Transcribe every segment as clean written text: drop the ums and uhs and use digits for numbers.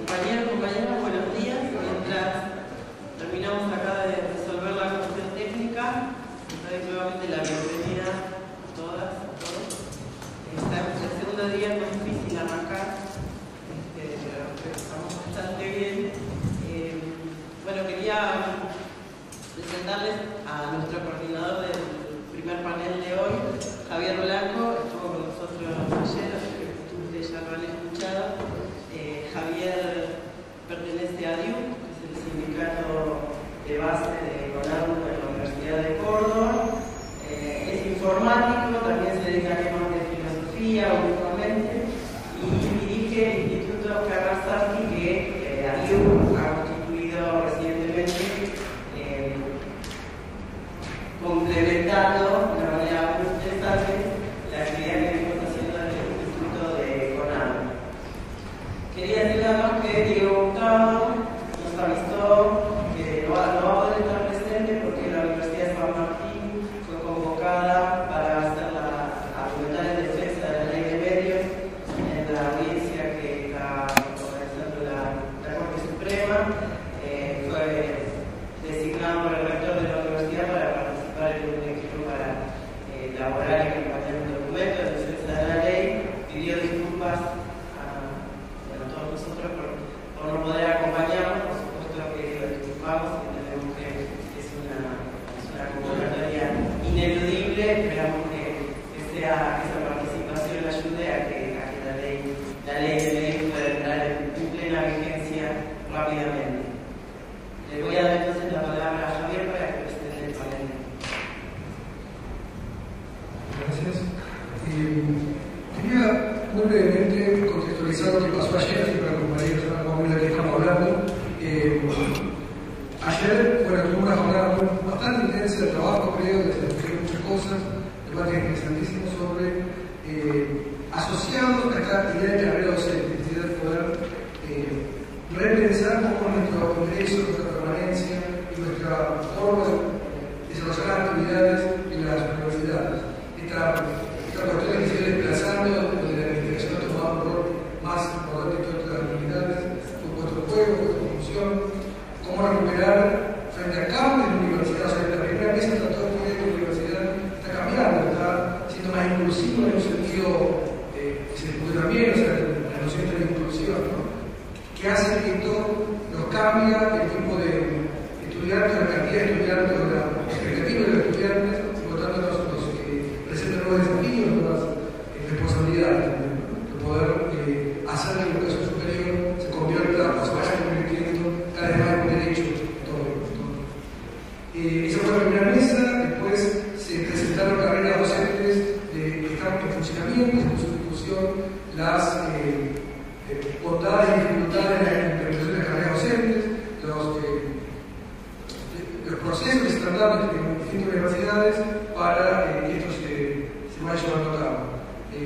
Compañeros, compañeras, buenos días. Mientras terminamos acá de resolver la cuestión técnica, les doy nuevamente la bienvenida a todas, a todos. El segundo día es más difícil arrancar, pero estamos bastante bien. Bueno, quería presentarles a nuestro coordinador del primer panel de hoy, Javier Blanco. Estuvo con nosotros ayer, ustedes ya lo han escuchado. Javier pertenece a DIU, que es el sindicato de base de CONADU de la Universidad de Córdoba. Es informático, también se dedica a temas de filosofía últimamente y dirige el Instituto Oscar Sarti, que DIU ha constituido recientemente, complementando de una manera muy interesante la actividad que venimos haciendo en el Instituto de CONADU. Quería decir además que Diego Gustavo nos avisó que no va a poder estar presente porque la Universidad de San Martín fue convocada para hacer la argumental en defensa de la ley de medios en la audiencia que está organizando la Corte Suprema. Fue designado por el rector de la universidad para participar en un equipo para elaborar y acompañar un documento de defensa de la ley. Pidió disculpas nosotros por no poder acompañarnos. Por supuesto que lo disculpamos y entendemos que es una convocatoria ineludible. Esperamos que esa participación ayude a que la ley de ley pueda entrar en plena vigencia rápidamente. Le voy a dar entonces la palabra a Javier para que presente el panel. Gracias. Quería muy brevemente contextualizar lo que pasó ayer, y para compañeros más o menos de qué estamos hablando. Ayer, bueno, tuve una jornada bastante intensa de trabajo, creo, se discutieron muchas cosas, debates interesantísimos sobre asociados a esta actividad de carrera docente, es decir, de poder repensar cómo nuestro ingreso, nuestra permanencia y nuestra forma de desarrollar las actividades en las universidades. Esta cuestión que se sigue desplazando, donde la investigación ha tomado un rol más importante en todas las actividades, su puesto de juego, su función, cómo recuperar frente a cambios en la universidad. O sea, la primera vez que trató de que la universidad está cambiando, está siendo más inclusiva en un sentido que se discute también, o sea, la noción de la inclusión, ¿no? Que hace que esto nos cambia el tipo de estudiantes, la cantidad de estudiantes, la expectativa de los estudiantes, y por tanto nos presentan nuevos desafíos, nuevas responsabilidades, de poder hacer que la educación superior se convierta o se vaya convirtiendo cada vez más en un derecho todo. Esa fue la primera mesa. Después se presentaron carreras docentes que están en funcionamiento, en su discusión, las bondades y dificultades de la implementación de las carreras docentes, los procesos que se están dando en distintas universidades para que esto se vaya llevando a cabo. Y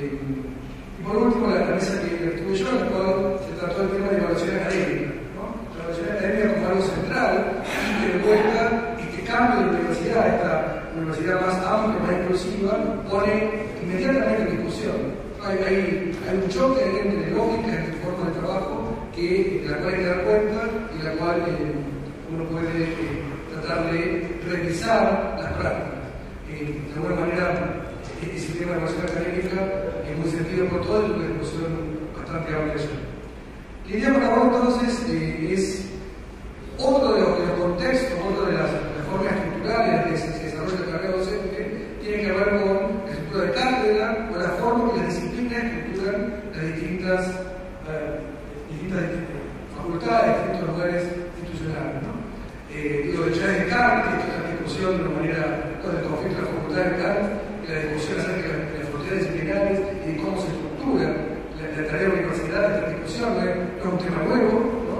por último, la mesa que estuve yo, en la cual se trató el tema de evaluación académica, ¿no? La evaluación académica como algo central y que demuestra este cambio de universidad, esta universidad más amplia, más inclusiva, pone inmediatamente en discusión. Hay un choque entre lógicas, entre formas de trabajo, de la cual hay que dar cuenta y de la cual uno puede tratar de revisar las prácticas. De alguna manera, ese tema de evaluación académica es muy sentido por todo y una discusión bastante amplia allí. La idea para ahora entonces es otro de los contextos, otro de las formas estructurales que se desarrolla la carrera docente, tiene que ver con la estructura de cátedra o la forma que las disciplinas estructuran las distintas facultades, distintos lugares institucionales, ¿no? Lo de Charles de Kant, que es la discusión de una manera, con el conflicto de la facultad de Kant, la discusión acerca de las fronteras disciplinares y de cómo se estructura la tarea de la universidad. Esta discusión no es un tema nuevo, ¿no?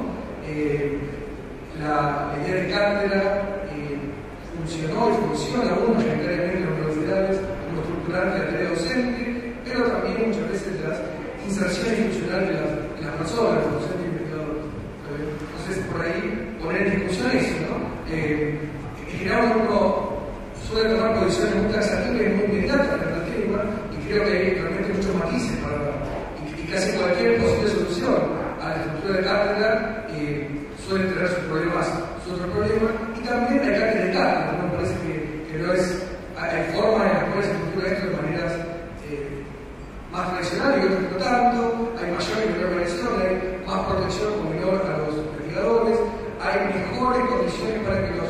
La idea de cátedra funcionó y funciona aún mayoritariamente en las universidades como estructurante de la tarea docente, pero también muchas veces las inserciones institucionales de las personas, los docentes e investigadores. Entonces, por ahí poner en discusión eso, ¿no? En general uno suele tomar posiciones muy taxativas y muy inmediatas en el tema, y creo que hay realmente muchos matices para y casi cualquier posible solución a la estructura cultura de cátedra suele tener sus otros problemas, y también hay clases de cátedra, ¿no? Me parece que no es, hay formas en las cuales se estructura esto de maneras más tradicionales y otras no tanto, hay mayor y menor organización, hay más protección o menor a los investigadores, hay mejores condiciones para que los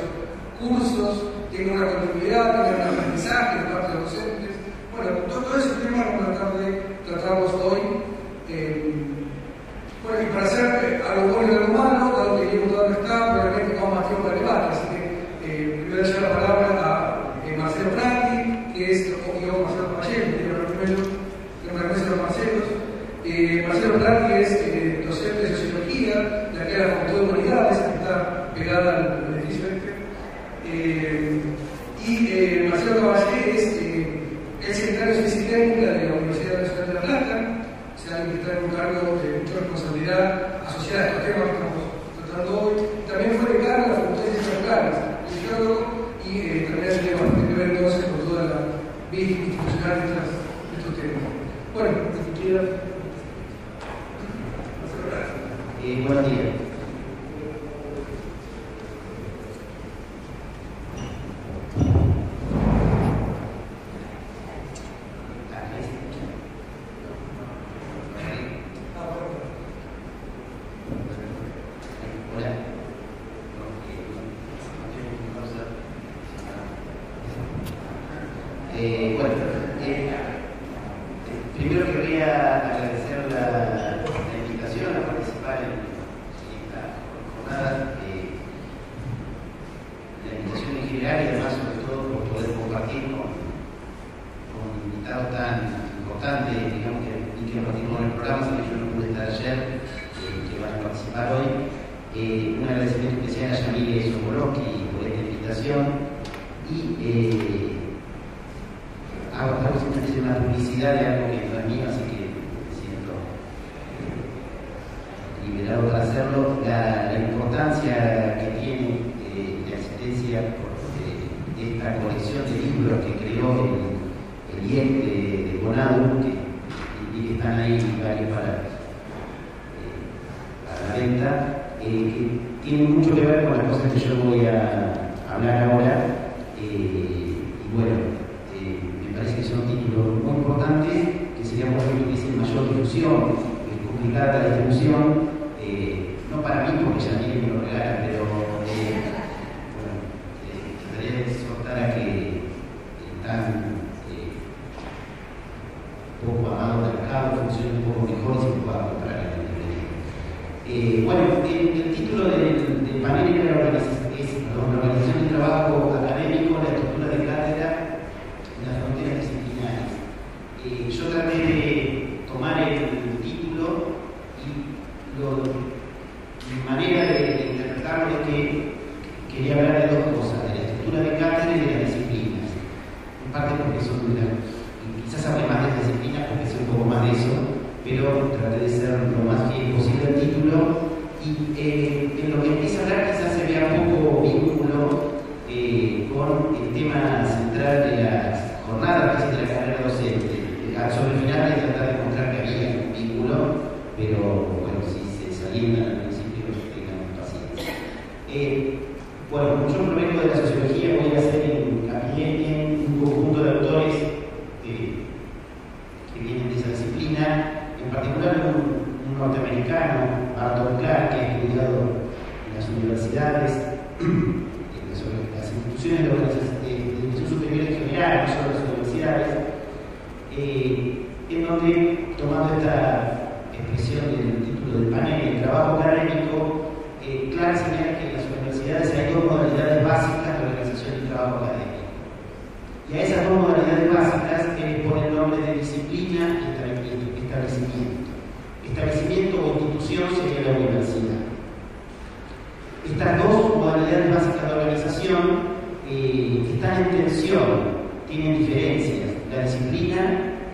cursos tengan una continuidad, tengan un aprendizaje de parte de los docentes. Bueno, todos esos temas vamos a tratar de tratarlos hoy. Bueno, y para hacer algo bueno y algo malo, dado que Diego todavía no está, probablemente vamos más tiempo de debate, así que le voy a dar la palabra a Marcelo Prati, que es, o Marcelo Caballero, que era primero, que me regresa a los Marcelos. Marcelo Prati es docente de Sociología de aquí de la Facultad de Humanidades, que está pegada al edificio este. Y Marcelo Caballero es el secretario de Ciencia Técnica de la Universidad Nacional de La Plata, o sea, alguien que está en un cargo de mucha responsabilidad asociada a estos temas que estamos tratando hoy. También fue decano de la Facultad de Ciencias Naturales, sociólogo, y también tiene bastante que ver entonces con toda la vida institucional de estos temas. Bueno, si quieras. Buenos días. Primero querría agradecer la invitación a participar en esta jornada, la invitación en general y además sobre todo por poder compartir con invitados tan importantes, digamos que partimos con el programa, que yo no pude estar ayer, que van a participar hoy. Un agradecimiento especial a Yamile Sokolowski por esta invitación y hago simplemente una publicidad de algo que no es mío, así que me siento liberado para hacerlo. La importancia que tiene la existencia de esta colección de libros que creó el IEC de Bonado, y que están ahí varios para la venta, que tiene mucho que ver con las cosas que yo voy a hablar ahora. Y bueno, me parece que son títulos muy importantes, que sería posible que hiciesen mayor difusión, complicada la distribución, no para mí, porque ya ni me lo regalan, pero trataría de exhortar a que tan poco amado mercado funcione un poco mejor y se pueda comprar en la librería. Bueno, el título del panel era la organización de trabajo académico, la estructura de cátedra, las fronteras disciplinarias. Yo traté de tomar el título y mi manera de interpretarlo es que quería hablar de dos cosas, de la estructura de cátedra y de las disciplinas. En parte porque son quizás hable más de las disciplinas porque sé un poco más de eso, pero traté de ser lo más fiel posible al título. Y en lo que empieza a hablar quizás se vea poco vínculo con el tema central de las jornadas de la carrera docente. Sobre el final de tratar de encontrar que había un vínculo, pero bueno, si se salientan al principio, tengan paciencia. Bueno, yo provengo de la sociología, voy a hacer hincapié en un conjunto de autores que vienen de esa disciplina, en particular un norteamericano, Arthur Clarke, que ha estudiado en las universidades, sobre las instituciones de educación superior en general, no solo las universidades, en donde, tomando esta expresión del título del panel, el trabajo académico, Clarke señala que en las universidades hay dos modalidades básicas de organización del trabajo académico. Y a esas dos modalidades básicas él pone el nombre de disciplina y establecimiento. Establecimiento o institución sería la universidad. Estas dos modalidades básicas de organización están en tensión, tienen diferencias. La disciplina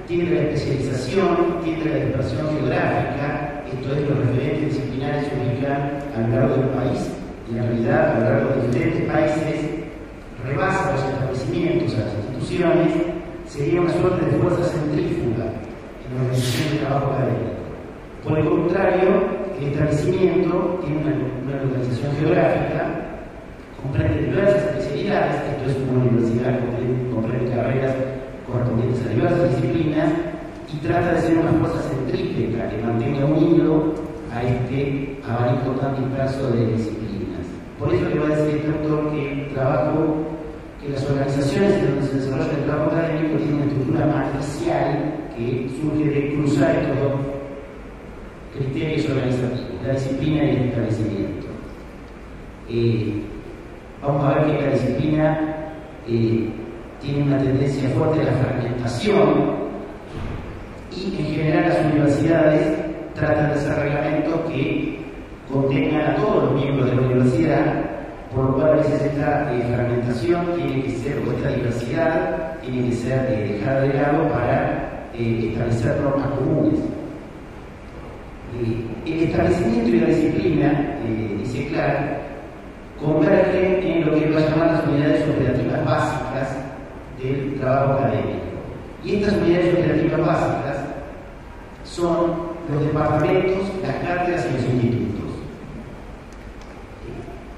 tiene la especialización, tiene la dispersión geográfica, esto es, los referentes disciplinares se ubican a lo largo del país y en realidad a lo largo de diferentes países rebasa los establecimientos, a las instituciones, sería una suerte de fuerza centrífuga en la organización del trabajo académico. Por el contrario, el establecimiento tiene una localización geográfica, comprende diversas especialidades, esto es una universidad que comprende carreras correspondientes a diversas disciplinas y trata de ser una fuerza centrípeta que mantenga unido a este abanico tan disperso de disciplinas. Por eso le va a decir este autor que las organizaciones en donde se desarrolla el trabajo académico tienen una estructura matricial que surge de cruzar estos dos criterios organizativos, la disciplina y el establecimiento. Vamos a ver que la disciplina tiene una tendencia fuerte a la fragmentación y en general las universidades tratan de hacer reglamentos que contengan a todos los miembros de la universidad, por lo cual a veces esta fragmentación tiene que ser, o esta diversidad tiene que ser dejada de lado para establecer normas comunes. El establecimiento y la disciplina, dice Clark, convergen en lo que va a llamar las unidades operativas básicas del trabajo académico. Y estas unidades operativas básicas son los departamentos, las cátedras y los institutos.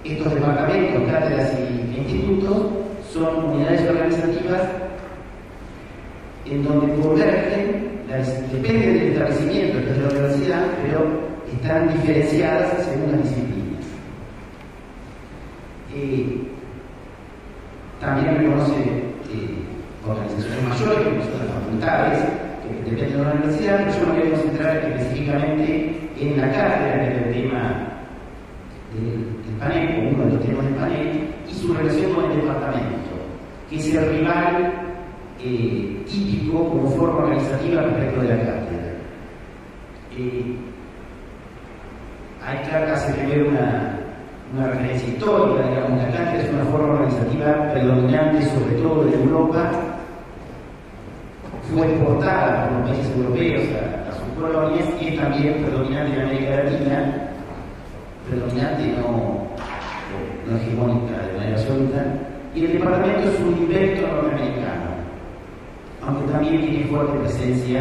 Estos departamentos, cátedras y institutos son unidades organizativas en donde convergen, dependen del establecimiento, de la universidad, pero están diferenciadas según las disciplinas. También reconoce organizaciones mayores, como son las facultades, que dependen de la universidad, pero yo me voy a concentrar específicamente en la cátedra, que es el tema del panel, o uno de los temas del panel, y su relación con el departamento, que es el rival típico como forma organizativa respecto de la cátedra. Hay que hacer primero una referencia histórica, digamos, la cátedra es una forma organizativa predominante sobre todo en Europa, fue exportada por los países europeos a sus colonias y es también predominante en América Latina, predominante no hegemónica de manera absoluta, y el departamento es un invento norteamericano, aunque también tiene fuerte presencia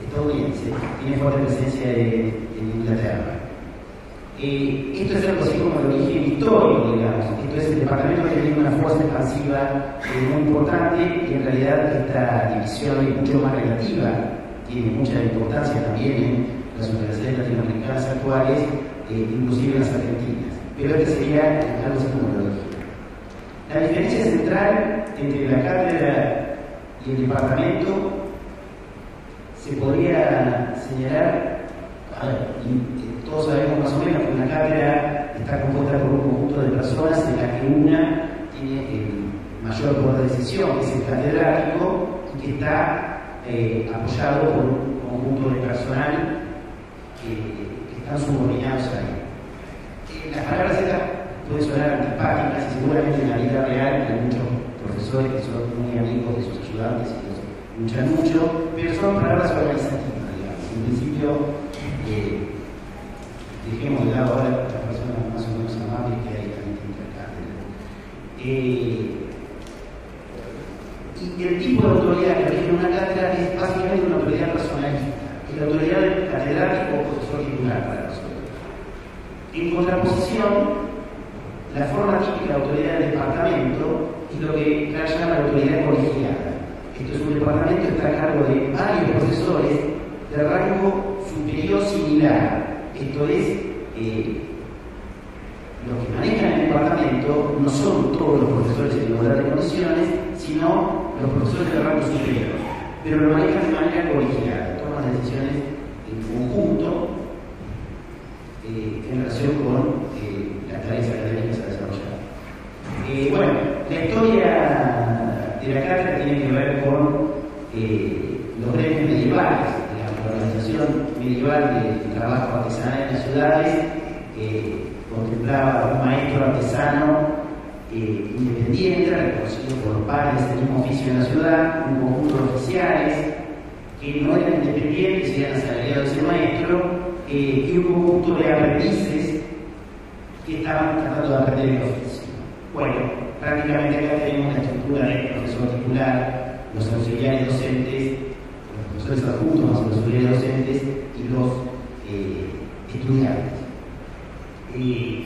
estadounidense, tiene fuerte presencia en Inglaterra. Esto es algo así como el origen histórico, digamos. Esto es el departamento que tiene una fuerza expansiva muy importante y en realidad esta división es mucho más relativa, tiene mucha importancia también en las universidades latinoamericanas actuales, inclusive en las argentinas. Pero este sería algo así como el origen. La diferencia central entre la cátedra y el departamento se podría señalar, todos sabemos más o menos que una cátedra está compuesta por un conjunto de personas en la que una tiene el mayor poder de decisión, que es el catedrático, y que está apoyado por un conjunto de personal que están subordinados ahí. Las palabras estas pueden sonar antipáticas y seguramente en la vida real hay muchos profesores que son muy amigos de sus ayudantes y los luchan mucho, pero son palabras organizativas, digamos. En principio, dejemos de lado ahora las personas más o menos amables que hay también entre cátedras. Y el tipo de autoridad que tiene una cátedra es básicamente una autoridad personalista, es la autoridad del catedrático o profesor titular para nosotros. En contraposición, la forma típica de autoridad del departamento es lo que Clark llama la autoridad colegiada. Esto es un departamento que está a cargo de varios profesores de rango superior similar. Esto es, los que manejan el departamento no son todos los profesores en igualdad de condiciones, sino los profesores de rango superior, pero lo manejan de manera colegiada, toman decisiones en conjunto en relación con las tareas académicas a desarrollar. Bueno, la historia de la cátedra tiene que ver con los gremios medievales, la organización medieval del trabajo artesanal en las ciudades, contemplaba un maestro artesano independiente, reconocido por los padres del mismo oficio en la ciudad, un conjunto de oficiales que no eran independientes, eran asalariados de ese maestro, y un conjunto de aprendices que estaban tratando de aprender el oficio. Bueno, prácticamente acá tenemos una estructura de profesor titular, los auxiliares docentes, los profesores adjuntos, los auxiliares docentes y los estudiantes.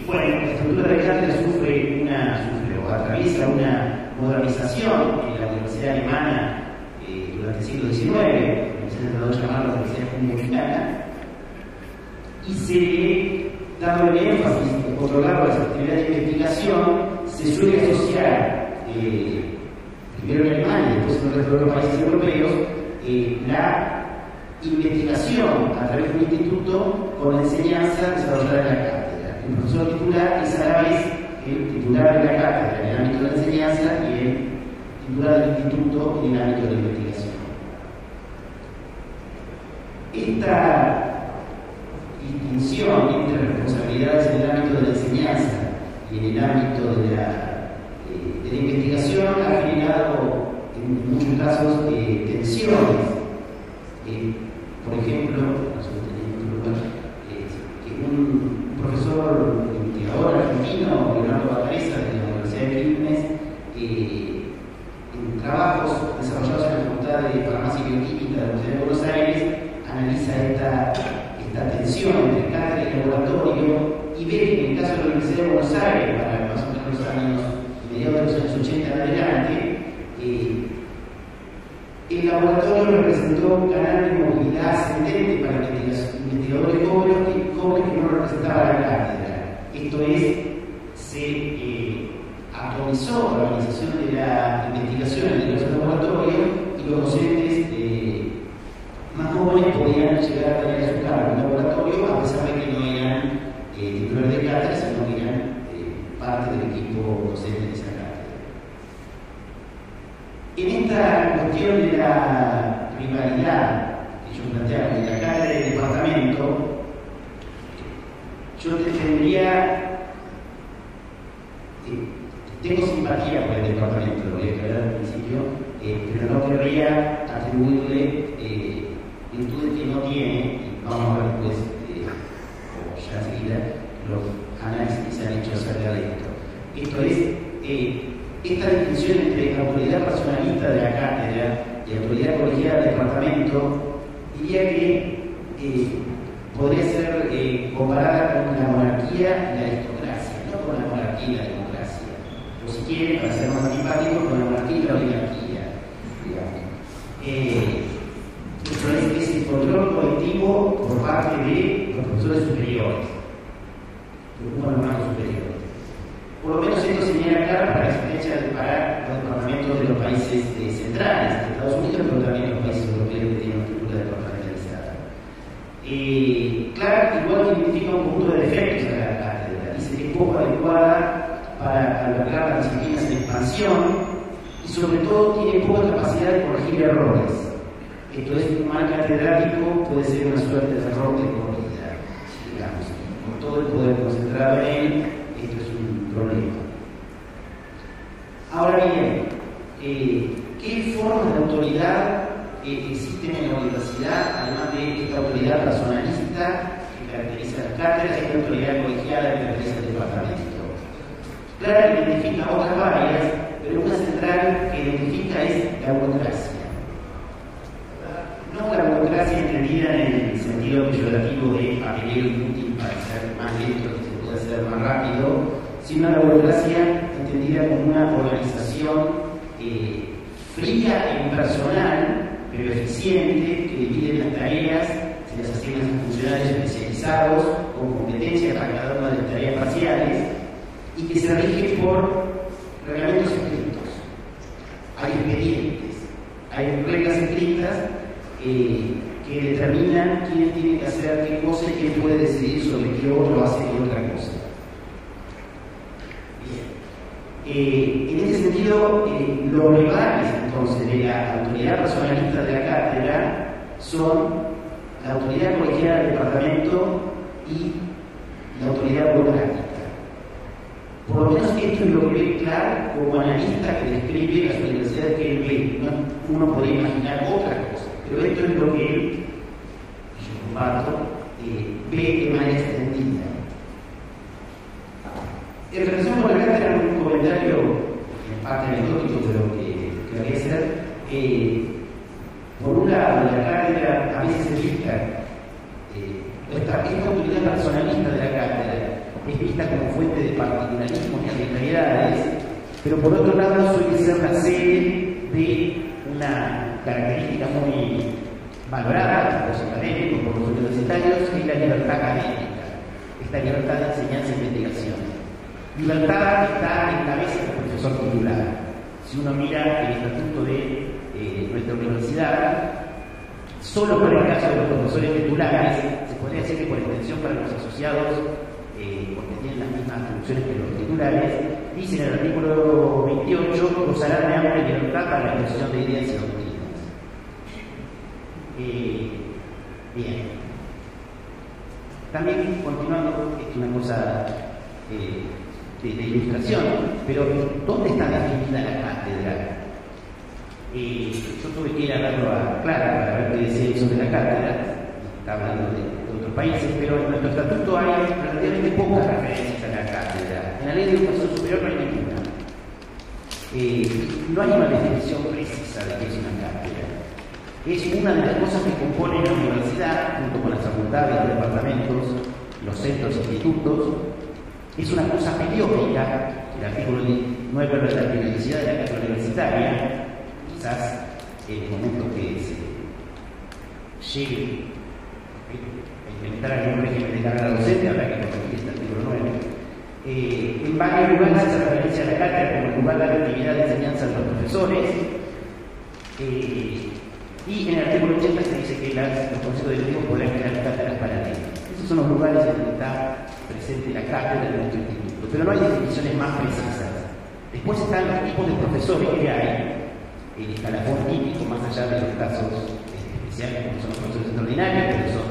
Bueno, la estructura de cátedra sufre o atraviesa una modernización en la Universidad Alemana durante el siglo XIX, se ha tratado de llamar la Universidad Mexicana, y se dando el énfasis, por otro lado, a las actividades de investigación, se suele asociar, primero en Alemania y después en el resto de los países europeos, la investigación a través de un instituto con la enseñanza desarrollada en la cátedra. El profesor titular es a la vez el titular de la cátedra en el ámbito de la enseñanza y el titular del instituto en el ámbito de la investigación. Esta distinción entre responsabilidades en el ámbito de la enseñanza y en el ámbito de la investigación ha generado en muchos casos tensiones. Por ejemplo, un profesor investigador argentino, Leonardo Bacareza, de la Universidad de Quilmes, en trabajos desarrollados en la Facultad de Farmacia y Bioquímica de la Universidad de Buenos Aires, analiza esta tensión entre cátedra y laboratorio y ve que en el caso de la Universidad de Buenos Aires, para más o menos los años, mediados de los años 80 en adelante, el laboratorio representó un canal de movilidad ascendente para investigadores jóvenes que no representaba la cátedra. Esto es, se atomizó la organización de la investigación en el laboratorio y los docentes más jóvenes podían llegar a tener a su cargo un laboratorio, a pesar de que no eran titulares de cátedra, sino que eran parte del equipo docente de esa cátedra. En esta cuestión de la rivalidad que yo planteaba de la cátedra y del departamento, yo tengo simpatía por el departamento, lo voy a aclarar al principio, pero no querría atribuirle virtudes que no tiene, y vamos a ver después, o ya enseguida, los análisis que se han hecho acerca de esto. Esto es, esta distinción entre autoridad personalista de la cátedra y autoridad colegiada del departamento, diría que podría ser comparada con la monarquía y la aristocracia, no con la monarquía y la democracia, o si quieren, para ser más antipáticos, con la monarquía y la oligarquía, digamos. Esto es el control colectivo por parte de los profesores superiores, de un hermano superior. Por lo menos esto señala claro para la experiencia de parar los departamentos de los países centrales, de Estados Unidos, pero también los países europeos que tienen una estructura departamentalizada. Clark igual que identifica un punto de defectos a la cátedra, dice que es poco adecuada para albergar las disciplinas en expansión y sobre todo tiene poca capacidad de corregir errores. Esto es, un mal catedrático puede ser una suerte de error de corrida, digamos, con todo el poder concentrado en él, esto es un problema. Ahora bien, ¿qué formas de autoridad existen en la universidad, además de esta autoridad personalista que caracteriza las cátedras y esta autoridad colegiada que caracteriza el departamento? Claro que identifica otras varias, pero una central que identifica es la burocracia. No la burocracia entendida en el sentido peyorativo de papelero inútil para ser más lento, que se pueda hacer más rápido, sino la burocracia entendida como una organización fría e impersonal, pero eficiente, que divide las tareas, se las asigna a funcionarios especializados con competencia para cada una de las tareas parciales y que se rige por reglamentos escritos. Hay expedientes, hay reglas escritas que determinan quién tiene que hacer qué cosa y quién puede decidir sobre qué otro hace otra cosa. Bien. En ese sentido, los rivales entonces de la autoridad personalista de la cátedra son la autoridad colegiada del departamento y la autoridad burocrática. Por lo menos esto es lo que ve Clark como analista que describe las universidades que él ve. Uno podría imaginar otras cosas, pero esto es lo que él, yo comparto, ve de manera extendida. En relación con la cátedra, un comentario en parte anecdótico de lo que quería hacer. Por un lado, la cátedra a veces se fija esta autoridad es vista como fuente de particularismos y arbitrariedades, pero por otro lado suele ser la sede de una característica muy valorada por los académicos, por los universitarios, que es la libertad académica, esta libertad de enseñanza e investigación. Libertad que está en cabeza del profesor titular. Si uno mira el estatuto de nuestra universidad, solo por el caso de los profesores titulares, se podría decir que por extensión para los asociados, porque tienen las mismas atribuciones que los titulares, dice en el artículo 28, gozarán de amplia libertad para la expresión de ideas y doctrinas. Bien. También, continuando, es una cosa de ilustración, pero ¿dónde está definida la cátedra? Yo tuve que ir a verlo a Clara para ver qué decía sobre la cátedra. Está hablando de otros países, pero en nuestro estatuto hay relativamente pocas referencias a la cátedra. En la ley de educación superior no hay ninguna. No hay una definición precisa de qué es una cátedra. Es una de las cosas que componen la universidad, junto con las facultades, los departamentos, los centros e institutos. Es una cosa periódica. El artículo 9 de la periodicidad de la cátedra universitaria. Quizás en el momento que se llegue a implementar algún régimen de carrera docente, habrá que corregir este artículo 9. En varios lugares se hace referencia a la cátedra como el lugar de la actividad de enseñanza de los profesores. Y en el artículo 80 se dice que los consejos directivos podrán crear cátedras paralelas. Esos son los lugares en donde está presente la cátedra de nuestro instituto, pero no hay definiciones más precisas. Después están los tipos de profesores que hay, el escalafón típico, más allá de los casos especiales como son los profesores extraordinarios, que son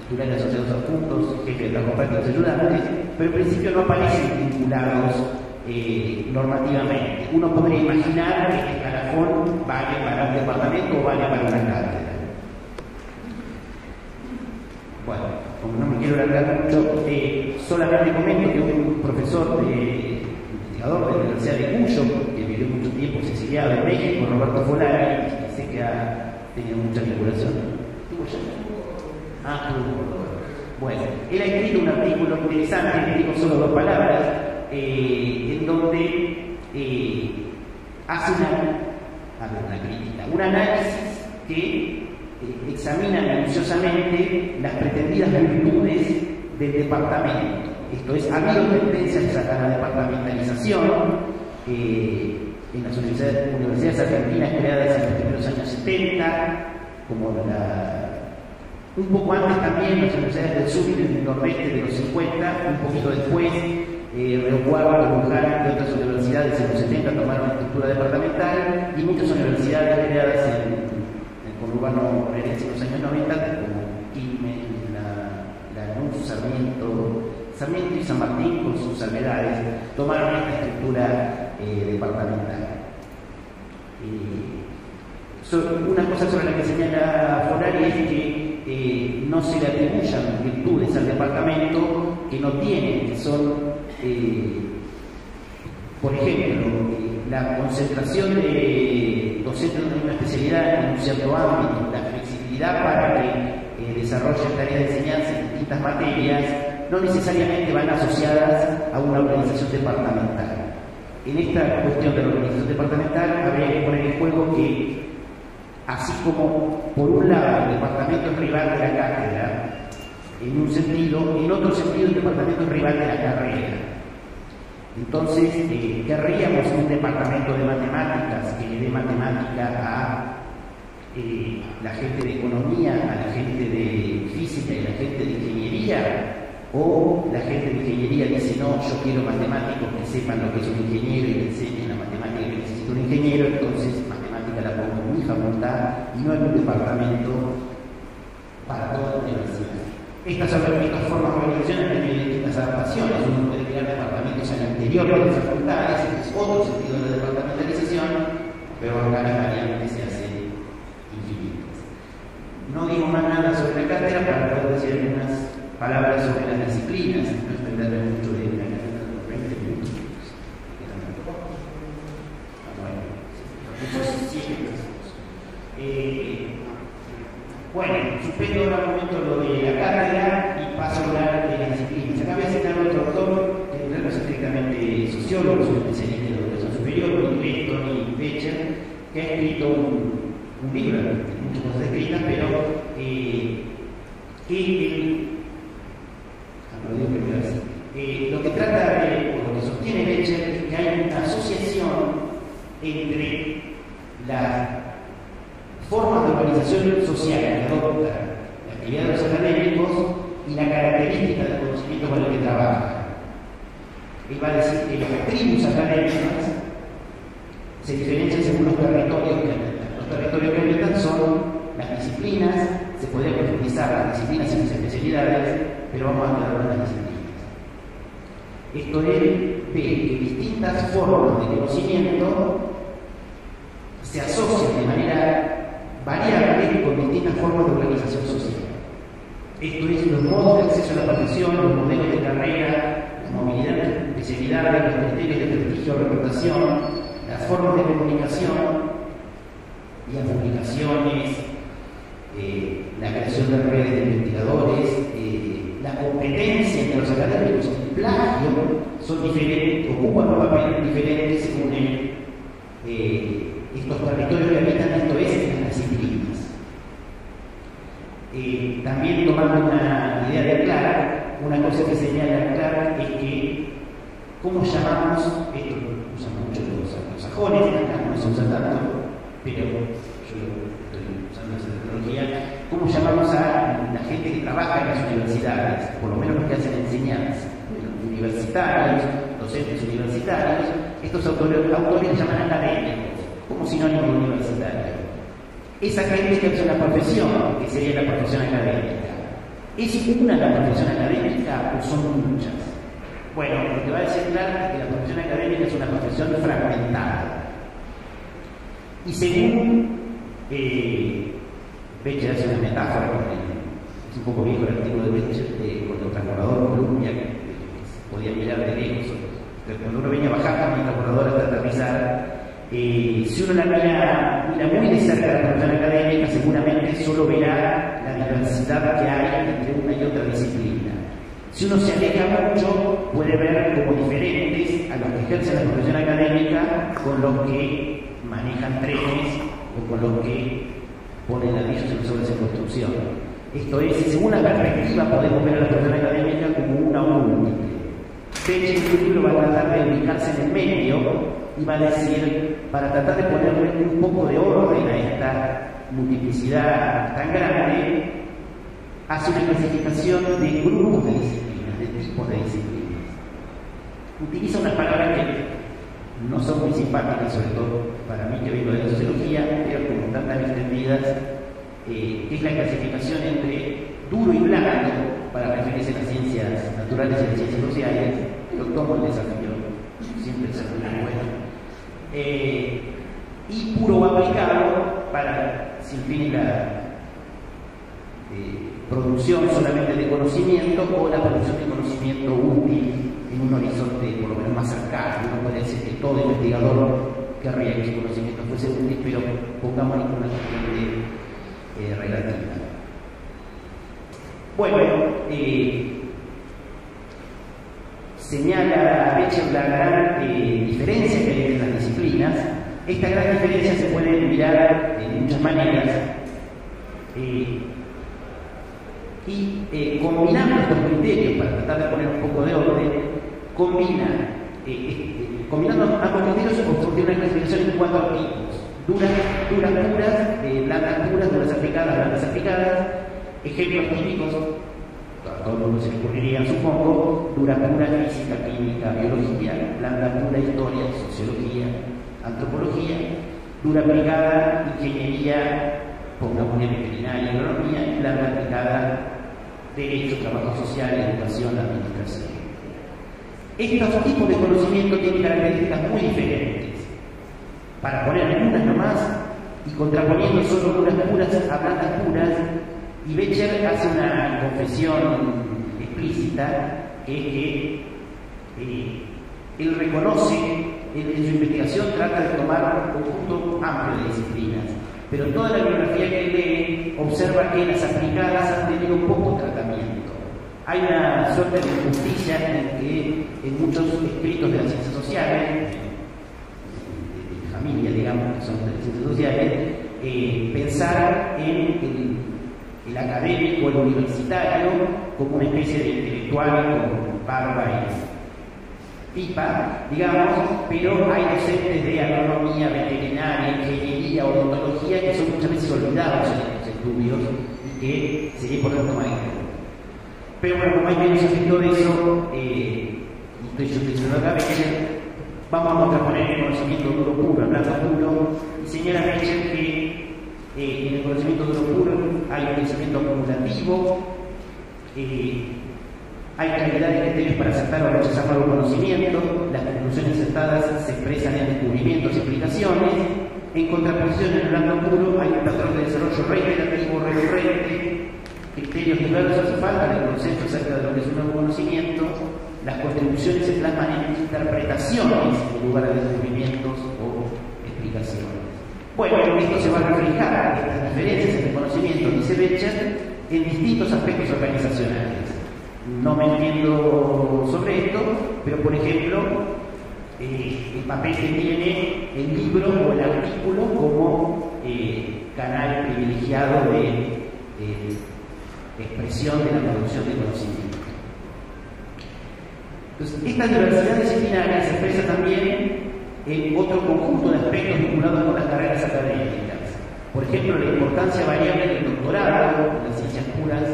titulares asociados adjuntos, jefes de trabajo prácticos y ayudantes, pero en principio no aparecen vinculados normativamente. Uno podría imaginar que el escalafón vale para un departamento o vale para una cátedra. Bueno, como no me quiero alargar mucho, solamente comento que un profesor investigador de la Universidad de Cuyo, que vivió mucho tiempo exiliado en México, Roberto Folari, que sé que ha tenido mucha vinculación. ¿Tuvo ya? Bueno, él ha escrito un artículo interesante, que digo solo 2 palabras, en donde hace una crítica, un análisis que examina minuciosamente las pretendidas virtudes del departamento. Esto es, ha habido tendencias a la departamentalización en las universidades argentinas creadas en los primeros años 70, como un poco antes también las universidades del sur y del nordeste de los 50, un poquito después, Río Cuarto, Luján y otras universidades en los 70 tomaron la estructura departamental, y muchas universidades creadas en el conurbano bonaerense en los años 90, como Quilmes, Lanús, Sarmiento y San Martín, con sus salvedades, tomaron esta estructura departamental. Una cosa sobre la que señala Folari es que no se le atribuyan virtudes al departamento que no tienen, que son, por ejemplo, la concentración de docentes de una especialidad en un cierto ámbito, la flexibilidad para que desarrollen tareas de enseñanza en distintas materias, no necesariamente van asociadas a una organización departamental. En esta cuestión de la organización departamental habría que poner en juego que, así como por un lado el departamento es rival de la cátedra, en un sentido, en otro sentido el departamento es rival de la carrera. Entonces, querríamos un departamento de matemáticas que le dé matemática a la gente de economía, a la gente de física y la gente de ingeniería, o la gente de ingeniería dice, no, yo quiero matemáticos que sepan lo que es un ingeniero y que enseñen la matemática que necesita un ingeniero, entonces matemática la pongo en mi facultad y no en un departamento para toda la universidad. Estas formas de organización han tenido distintas adaptaciones. Uno puede crear departamentos al interior de las facultades, que es otro sentido de departamentalización, pero acá las variantes se hacen infinitas. No digo más nada sobre la cátedra para poder decir algunas palabras sobre las disciplinas, no extenderme mucho de la cátedra por 20 minutos. Bueno, suspendo ahora un momento lo de la cátedra y paso a hablar de las disciplinas. Acá voy a citar a otro autor sociólogos, un especialista en educación superior, Tony Becher, que ha escrito un libro, tiene muchas cosas escritas, pero lo que trata o lo que sostiene Becher es que hay una asociación entre las formas de organización social que adopta la actividad de los académicos y la característica del conocimiento con el que trabaja. Él va a decir que las tribus académicas se diferencian según los territorios que habitan. Los territorios que habitan son las disciplinas, se podría profundizar las disciplinas y las especialidades, pero vamos a quedar en las disciplinas. Esto él ve que distintas formas de conocimiento se asocian de manera variable con distintas formas de organización social. Esto es los modos de acceso a la profesión, los modelos de carrera, la movilidad de especialidades, los criterios de prestigio o reputación, las formas de comunicación y las publicaciones, la creación de redes de investigadores, la competencia entre los académicos y el plagio son diferentes, ocupan un papel diferente según estos territorios que habitan, esto es, en las disciplinas. También tomando una idea de Clark, una cosa que señala Clark es que, ¿cómo llamamos? Esto lo usan mucho los sajones, acá no se usa tanto, pero yo estoy usando esa tecnología. ¿Cómo llamamos a la gente que trabaja en las universidades? Por lo menos los que hacen enseñanza. Universitarios, docentes universitarios, estos autores llaman académicos, como sinónimo de universitario. Esa gente que hace una profesión, que sería la profesión académica, ¿es una la profesión académica o son muchas? Bueno, lo que va a decir Clark es que la profesión académica es una profesión fragmentada. Y según Becher hace una metáfora, es un poco viejo el artículo de Becher con el transbordador Columbia, que podía mirar de lejos, cuando uno venía bajando con el transbordador hasta aterrizar. Si uno la mira muy de cerca de la profesión académica, seguramente solo verá la diversidad que hay entre una y otra disciplina. Si uno se aleja mucho, puede ver como diferentes a los que ejercen la profesión académica con los que manejan trenes o con los que ponen ladrillos en las obras de construcción. Esto es, según la perspectiva, podemos ver a la profesión académica como una o múltiple. Becher en su libro va a tratar de ubicarse en el medio y va a decir, para tratar de ponerle un poco de orden a esta multiplicidad tan grande, hace una clasificación de grupos de disciplinas, de tipos de disciplinas. Utiliza unas palabras que no son muy simpáticas, sobre todo para mí que vengo de la sociología, pero como tantas extendidas, que es la clasificación entre duro y blando, para referirse a las ciencias naturales y las ciencias sociales, pero tomo el desafío, siempre es muy bueno. Y puro o aplicado para, sin fin, la producción solamente de conocimiento o la producción de conocimiento útil en un horizonte por lo menos más cercano. Uno puede decir que todo investigador querría que su conocimiento fuese útil, pero pongámoslo con una cuestión relativa. Bueno, señala Becher la gran diferencia que hay entre las disciplinas. Esta gran diferencia se puede mirar de muchas maneras y combinando estos criterios para tratar de poner un poco de orden, combinando ambos criterios se construye una clasificación en 4 tipos: duras puras, blandas puras, duras aplicadas, blandas aplicadas. Ejemplos típicos, a todo el mundo se le ocurrirían, supongo: dura pura, física, química, biología; blanda pura, historia, sociología, antropología; dura aplicada, ingeniería, pongámosle veterinaria, agronomía; y blanda aplicada, derecho, trabajo social, educación, administración. Estos tipos de conocimiento tienen características muy diferentes. Para poner unas nomás y contraponiendo solo duras puras a blandas puras, y Becher hace una confesión explícita, que es que él reconoce, en su investigación trata de tomar un conjunto amplio de disciplinas, pero toda la bibliografía que él lee observa que las aplicadas han tenido poco tratamiento. Hay una suerte de injusticia en que en muchos escritos de las ciencias sociales, de familia, digamos, que son de las ciencias sociales, pensar en el académico, el universitario, como una especie de intelectual con barba y pipa, digamos, pero hay docentes de agronomía, veterinaria, ingeniería, odontología que son muchas veces olvidados en estos estudios y que sería importante tomar en cuenta. Pero bueno, como hay menos efecto de eso, y estoy yo diciendo acá, vamos a contraponer el conocimiento duro puro, el blando puro, y señala Becher que en el conocimiento duro puro hay un crecimiento acumulativo, hay calidad de criterios para aceptar o rechazar nuevo conocimiento, las conclusiones aceptadas se expresan en descubrimientos y explicaciones, en contraposición en el blando puro hay un patrón de desarrollo reiterativo, recurrente, criterios diversos y falta de consenso acerca de lo que es un nuevo conocimiento, las contribuciones se plasman en interpretaciones en lugar de descubrimientos o explicaciones. Bueno, esto se va a reflejar, estas diferencias en el conocimiento, dice Becher, en distintos aspectos organizacionales. No me entiendo sobre esto, pero por ejemplo, el papel que tiene el libro o el artículo como canal privilegiado de expresión de la producción de conocimiento. Entonces, esta diversidad disciplinaria se expresa también en otro conjunto de aspectos vinculados con las carreras académicas. Por ejemplo, la importancia variable del doctorado en las ciencias puras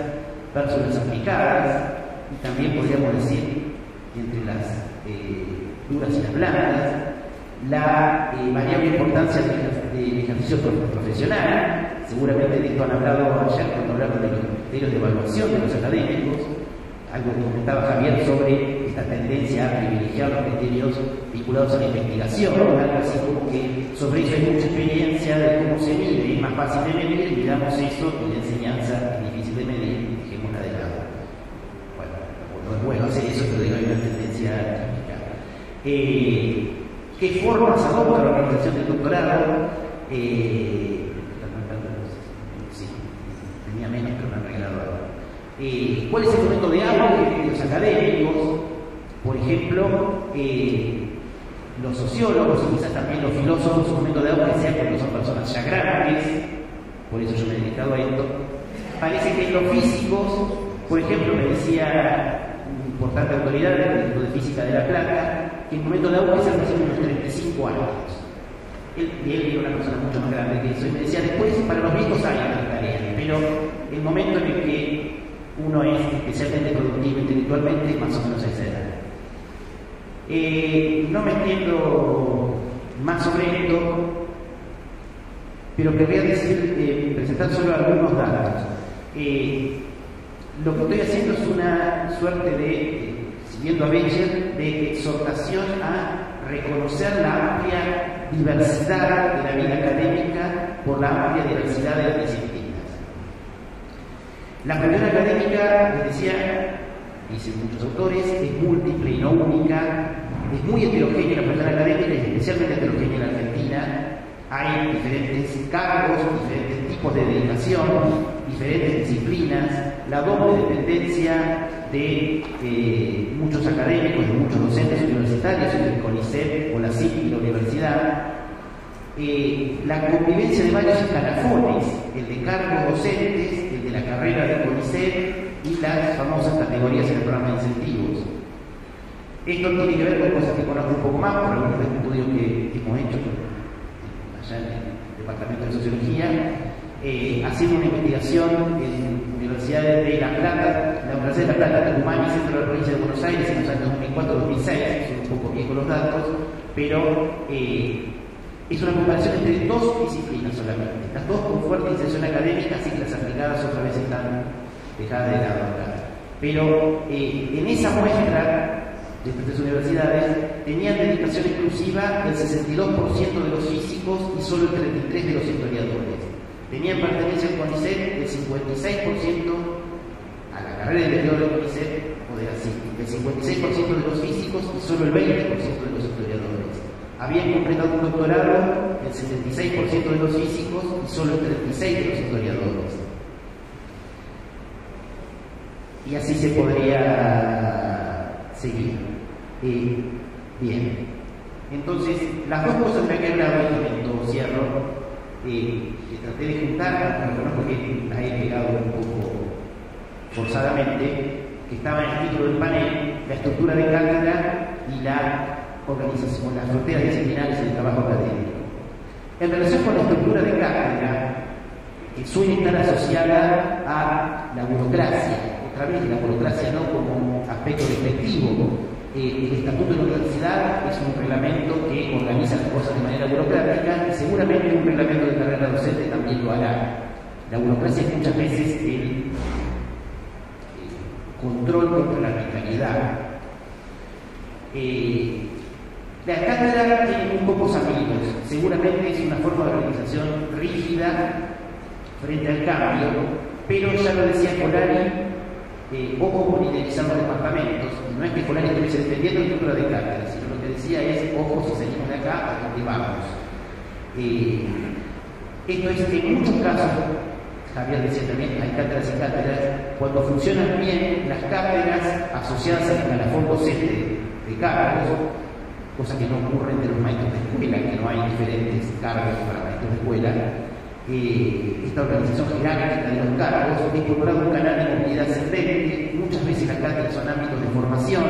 versus las aplicadas, y también podríamos decir entre las duras y las blandas, la variable importancia del ejercicio profesional. Seguramente de esto han hablado ayer cuando hablaron de los criterios de evaluación de los académicos, algo que comentaba Javier sobre esta tendencia a privilegiar los criterios vinculados a la investigación, algo así como que sobre eso hay mucha experiencia de cómo se mide, es más fácil de medir, miramos eso y la enseñanza es difícil de medir, dejémosla de lado. Bueno, no es bueno hacer eso, pero digo, hay una tendencia química. ¿Qué formas adopta la organización del doctorado? Tenía menos, pero me han regalado algo. ¿Cuál es el momento de auge de los académicos? Por ejemplo, los sociólogos y quizás también los filósofos, su momento de auge sea cuando son personas ya grandes, por eso yo me he dedicado a esto. Parece que en los físicos, por ejemplo, me decía una importante autoridad del Instituto de Física de La Plata, que el momento de auge es algo así como unos 35 años. Él era una persona mucho más grande que eso, y me decía, después para los viejos hay otras tareas, pero el momento en el que uno es especialmente productivo intelectualmente es más o menos a esa edad. No me entiendo más sobre esto, pero querría decir, presentar solo algunos datos. Lo que estoy haciendo es una suerte de, siguiendo a Becher, de exhortación a reconocer la amplia diversidad de la vida académica por la amplia diversidad de las disciplinas. La producción académica, les decía, dicen muchos autores, es múltiple y no única, es muy heterogénea la producción académica y especialmente heterogénea en Argentina. Hay diferentes cargos, diferentes tipos de dedicación, diferentes disciplinas, la doble dependencia de muchos académicos, de muchos docentes universitarios, el CONICET o la CIP y la universidad, la convivencia de varios escalafones, el de cargos docentes, el de la carrera del CONICET y las famosas categorías en el programa de incentivos. Esto tiene que ver con cosas que conozco un poco más por algunos estudios que hemos hecho allá en el Departamento de Sociología, haciendo una investigación en universidades de La Plata, la Universidad de La Plata, Tucumán y Centro de la Provincia de Buenos Aires en los años 2004-2006, son un poco viejos los datos, pero es una comparación entre dos disciplinas solamente, las dos con fuerte inserción académica, así que las aplicadas otra vez están dejadas de lado acá. Pero en esa muestra de estas universidades tenían dedicación exclusiva del 62% de los físicos y solo el 33% de los historiadores. Tenían pertenencia al CONICET del 56% a la carrera de investigador del CONICET o de la CIP, del 56% de los físicos y solo el 20% de los historiadores. Habían completado un doctorado el 76% de los físicos y solo el 36% de los historiadores. y así se podría seguir. Bien. Entonces, las dos cosas que he hablado y con esto cierro, que traté de juntar, reconozco que la he pegado un poco forzadamente, que estaba en el título del panel, la estructura de cátedra y la organización, las fronteras disciplinares del trabajo académico. En relación con la estructura de cátedra, que suele estar asociada a la burocracia, otra vez la burocracia no como aspecto despectivo. El Estatuto de la Universidad es un reglamento que organiza las cosas de manera burocrática y seguramente un reglamento de carrera docente también lo hará. La burocracia es muchas veces el control contra la arbitrariedad. La cátedra tiene muy pocos amigos, seguramente es una forma de organización rígida frente al cambio, pero ya lo decía Colari, ojo con idealizar los departamentos. No es que Colari estuviese defendiendo la estructura de cátedra, sino lo que decía es, ojo, si salimos de acá, ¿a dónde vamos? Esto es que en muchos casos, Javier decía también, hay cátedras y cátedras, cuando funcionan bien las cátedras asociadas al escalafón docente de cargos, cosa que no ocurre entre los maestros de escuela, que no hay diferentes cargos para maestros de escuela, esta organización jerárquica de los cargos ha incorporado un canal de movilidad ascendente. Muchas veces las cátedras son ámbitos de formación,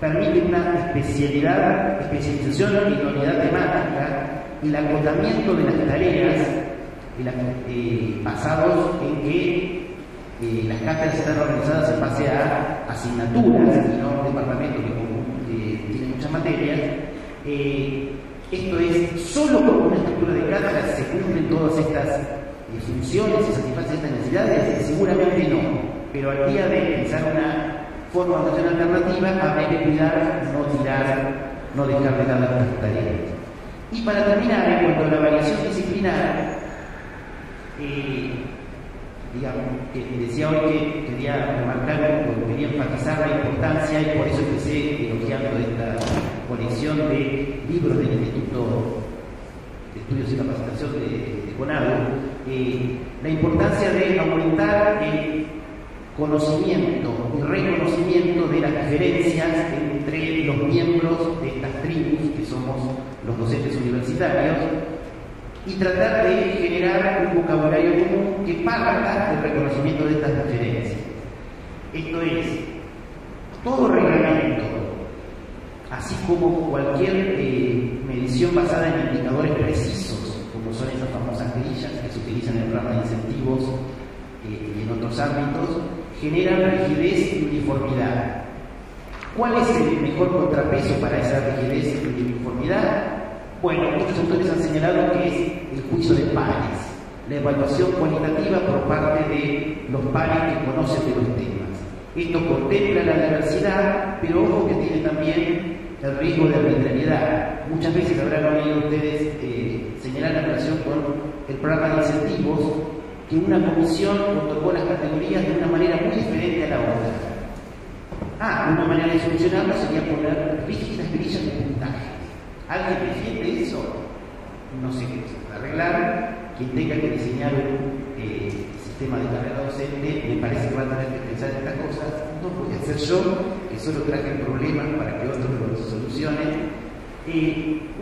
permiten una especialización y idoneidad temática y el agotamiento de las tareas basados en que las cátedras están organizadas en base a asignaturas y no departamentos que tienen muchas materias. Esto es, solo con una estructura de cátedra se cumplen todas estas funciones y satisfacen estas necesidades, seguramente no, pero al día de pensar una forma de organización alternativa habría que cuidar, no dejar de lado las tareas. Y para terminar, en cuanto a la variación disciplinar, digamos, que decía hoy que quería remarcar, quería enfatizar la importancia y por eso empecé elogiando esta colección de libros del Instituto de Estudios y Capacitación de CONADO, la importancia de aumentar el conocimiento y reconocimiento de las diferencias entre los miembros de estas tribus que somos los docentes universitarios y tratar de generar un vocabulario común que parta del reconocimiento de estas diferencias. Esto es, todo reglamento, así como cualquier medición basada en indicadores precisos, como son esas famosas grillas que se utilizan en el programa de incentivos y en otros ámbitos, generan rigidez y uniformidad. ¿Cuál es el mejor contrapeso para esa rigidez y uniformidad? Bueno, muchos autores han señalado que es el juicio de pares, la evaluación cualitativa por parte de los pares que conocen de los temas. Esto contempla la diversidad, pero ojo que tiene también el riesgo de arbitrariedad. Muchas veces habrán oído ustedes señalar la relación con el programa de incentivos, que una comisión otorgó las categorías de una manera muy diferente a la otra. Una manera de solucionarlo sería poner rígidas grillas de puntaje. ¿Alguien defiende eso? No sé qué arreglar. Quien tenga que diseñar un sistema de carrera docente, me parece que va a tener que pensar en estas cosas. No voy a ser yo, que solo traje problemas para que otros lo solucionen.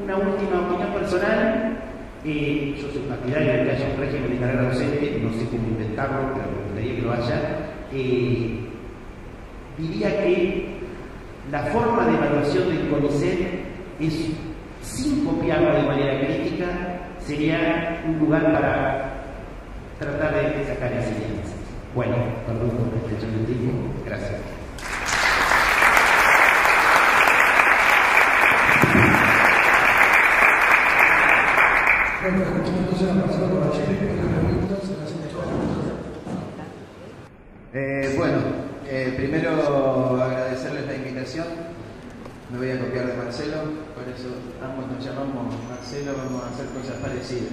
Una última opinión personal. Yo soy partidario de que haya un régimen de carrera docente, no sé cómo inventarlo, pero me gustaría que lo haya. Diría que la forma de evaluación del CONICET es, sin copiarlo de manera crítica, sería un lugar para tratar de sacar enseñanzas. Bueno, perdón por la extensión del tiempo. Gracias. Bueno, entonces la pasada con la Chile, preguntas, se las hemos hecho. Primero agradecerles la invitación. Me voy a copiar de Marcelo, por eso ambos nos llamamos Marcelo, vamos a hacer cosas parecidas.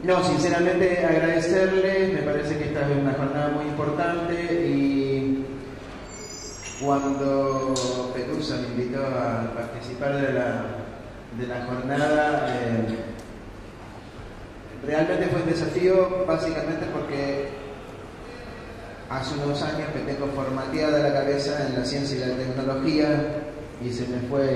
No, sinceramente agradecerles, me parece que esta es una jornada muy importante y cuando Pelusa me invitó a participar de la jornada, realmente fue un desafío, básicamente porque hace unos años que tengo formateada la cabeza en la ciencia y la tecnología y se me fue,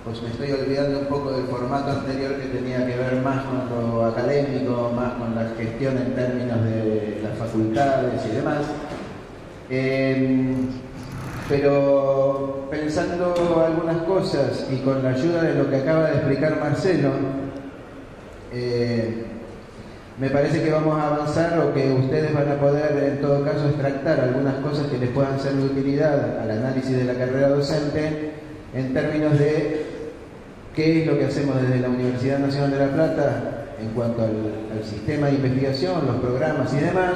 pues me estoy olvidando un poco del formato anterior que tenía que ver más con lo académico, más con la gestión en términos de las facultades y demás. Pero pensando algunas cosas y con la ayuda de lo que acaba de explicar Marcelo, me parece que vamos a avanzar o que ustedes van a poder en todo caso extractar algunas cosas que les puedan ser de utilidad al análisis de la carrera docente en términos de qué es lo que hacemos desde la Universidad Nacional de La Plata en cuanto al sistema de investigación, los programas y demás,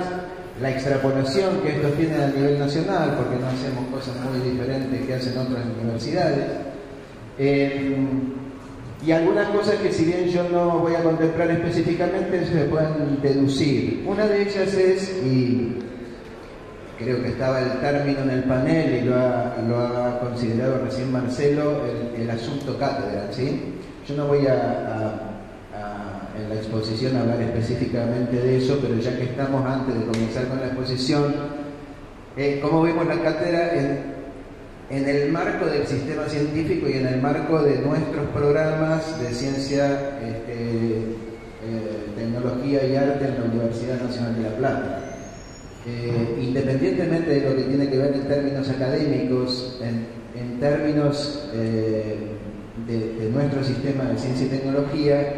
la extrapolación que estos tienen a nivel nacional, porque no hacemos cosas muy diferentes que hacen otras universidades, y algunas cosas que si bien yo no voy a contemplar específicamente, se pueden deducir. Una de ellas es, y creo que estaba el término en el panel y lo ha considerado recién Marcelo, el asunto cátedra, ¿sí? Yo no voy en la exposición a hablar específicamente de eso, pero ya que estamos antes de comenzar con la exposición, ¿cómo vemos la cátedra en el marco del sistema científico y en el marco de nuestros programas de ciencia, tecnología y arte en la Universidad Nacional de La Plata? Independientemente de lo que tiene que ver en términos académicos, en términos de nuestro sistema de ciencia y tecnología,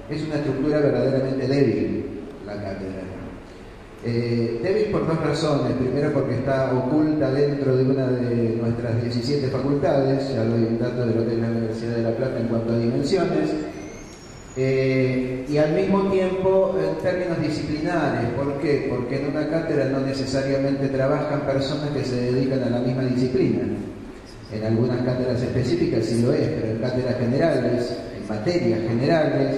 es una estructura verdaderamente débil, la cátedra. Débil por dos razones. Primero, porque está oculta dentro de una de nuestras 17 facultades, ya doy un dato de lo que es la Universidad de La Plata en cuanto a dimensiones, y al mismo tiempo en términos disciplinares. ¿Por qué? Porque en una cátedra no necesariamente trabajan personas que se dedican a la misma disciplina. En algunas cátedras específicas sí lo es, pero en cátedras generales, en materias generales,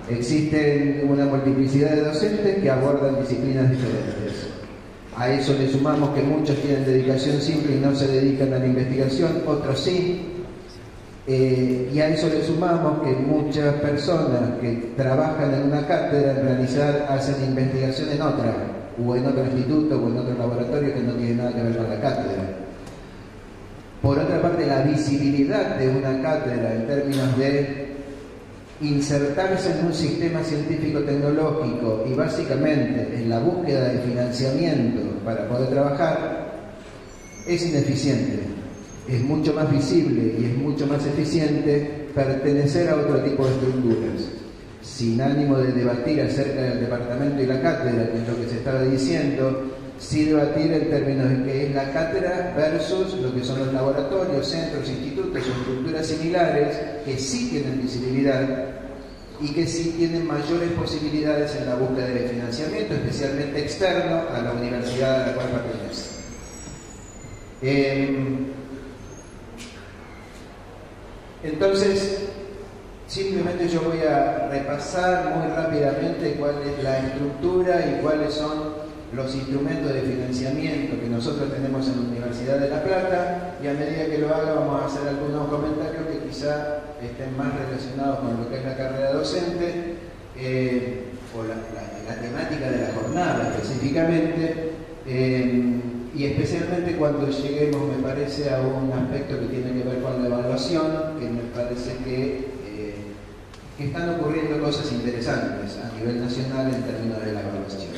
existen una multiplicidad de docentes que abordan disciplinas diferentes. A eso le sumamos que muchos tienen dedicación simple y no se dedican a la investigación, otros sí. Y a eso le sumamos que muchas personas que trabajan en una cátedra hacen investigación en otra, o en otro instituto, o en otro laboratorio que no tiene nada que ver con la cátedra. Por otra parte, la visibilidad de una cátedra en términos de insertarse en un sistema científico-tecnológico y básicamente en la búsqueda de financiamiento para poder trabajar es ineficiente. Es mucho más visible y es mucho más eficiente pertenecer a otro tipo de estructuras. Sin ánimo de debatir acerca del departamento y la cátedra, que es lo que se estaba diciendo, sí debatir en términos de qué es la cátedra versus lo que son los laboratorios, centros, institutos o estructuras similares que sí tienen visibilidad y que sí tienen mayores posibilidades en la búsqueda de financiamiento, especialmente externo a la universidad a la cual pertenece. Entonces, simplemente yo voy a repasar muy rápidamente cuál es la estructura y cuáles son los instrumentos de financiamiento que nosotros tenemos en la Universidad de La Plata, y a medida que lo haga vamos a hacer algunos comentarios que quizá estén más relacionados con lo que es la carrera docente o la temática de la jornada específicamente, y especialmente cuando lleguemos, me parece, a un aspecto que tiene que ver con la evaluación, que me parece que están ocurriendo cosas interesantes a nivel nacional en términos de la evaluación.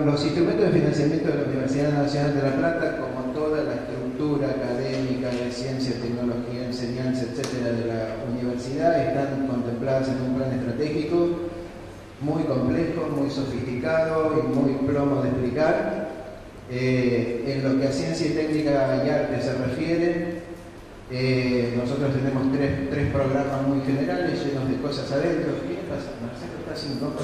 Los instrumentos de financiamiento de la Universidad Nacional de La Plata, como toda la estructura académica de ciencia, tecnología, enseñanza, etcétera, de la universidad, están contempladas en un plan estratégico muy complejo, muy sofisticado y muy plomo de explicar. En lo que a ciencia y técnica y arte se refiere, nosotros tenemos tres programas muy generales, llenos de cosas adentro. ¿Qué pasa? Marcelo está sin ropa,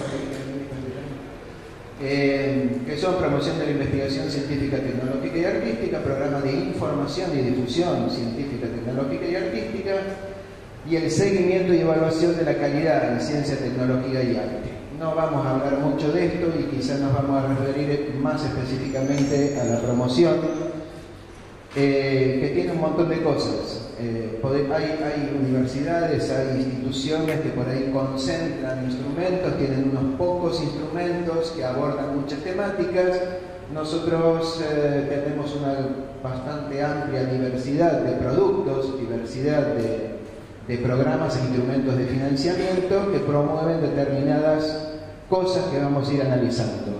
que son promoción de la investigación científica, tecnológica y artística, programa de información y difusión científica, tecnológica y artística, y el seguimiento y evaluación de la calidad en ciencia, tecnología y arte. No vamos a hablar mucho de esto y quizás nos vamos a referir más específicamente a la promoción, que tiene un montón de cosas. Hay universidades, hay instituciones que por ahí concentran instrumentos, tienen unos pocos instrumentos que abordan muchas temáticas. Nosotros tenemos una bastante amplia diversidad de productos, diversidad de programas e instrumentos de financiamiento que promueven determinadas cosas que vamos a ir analizando.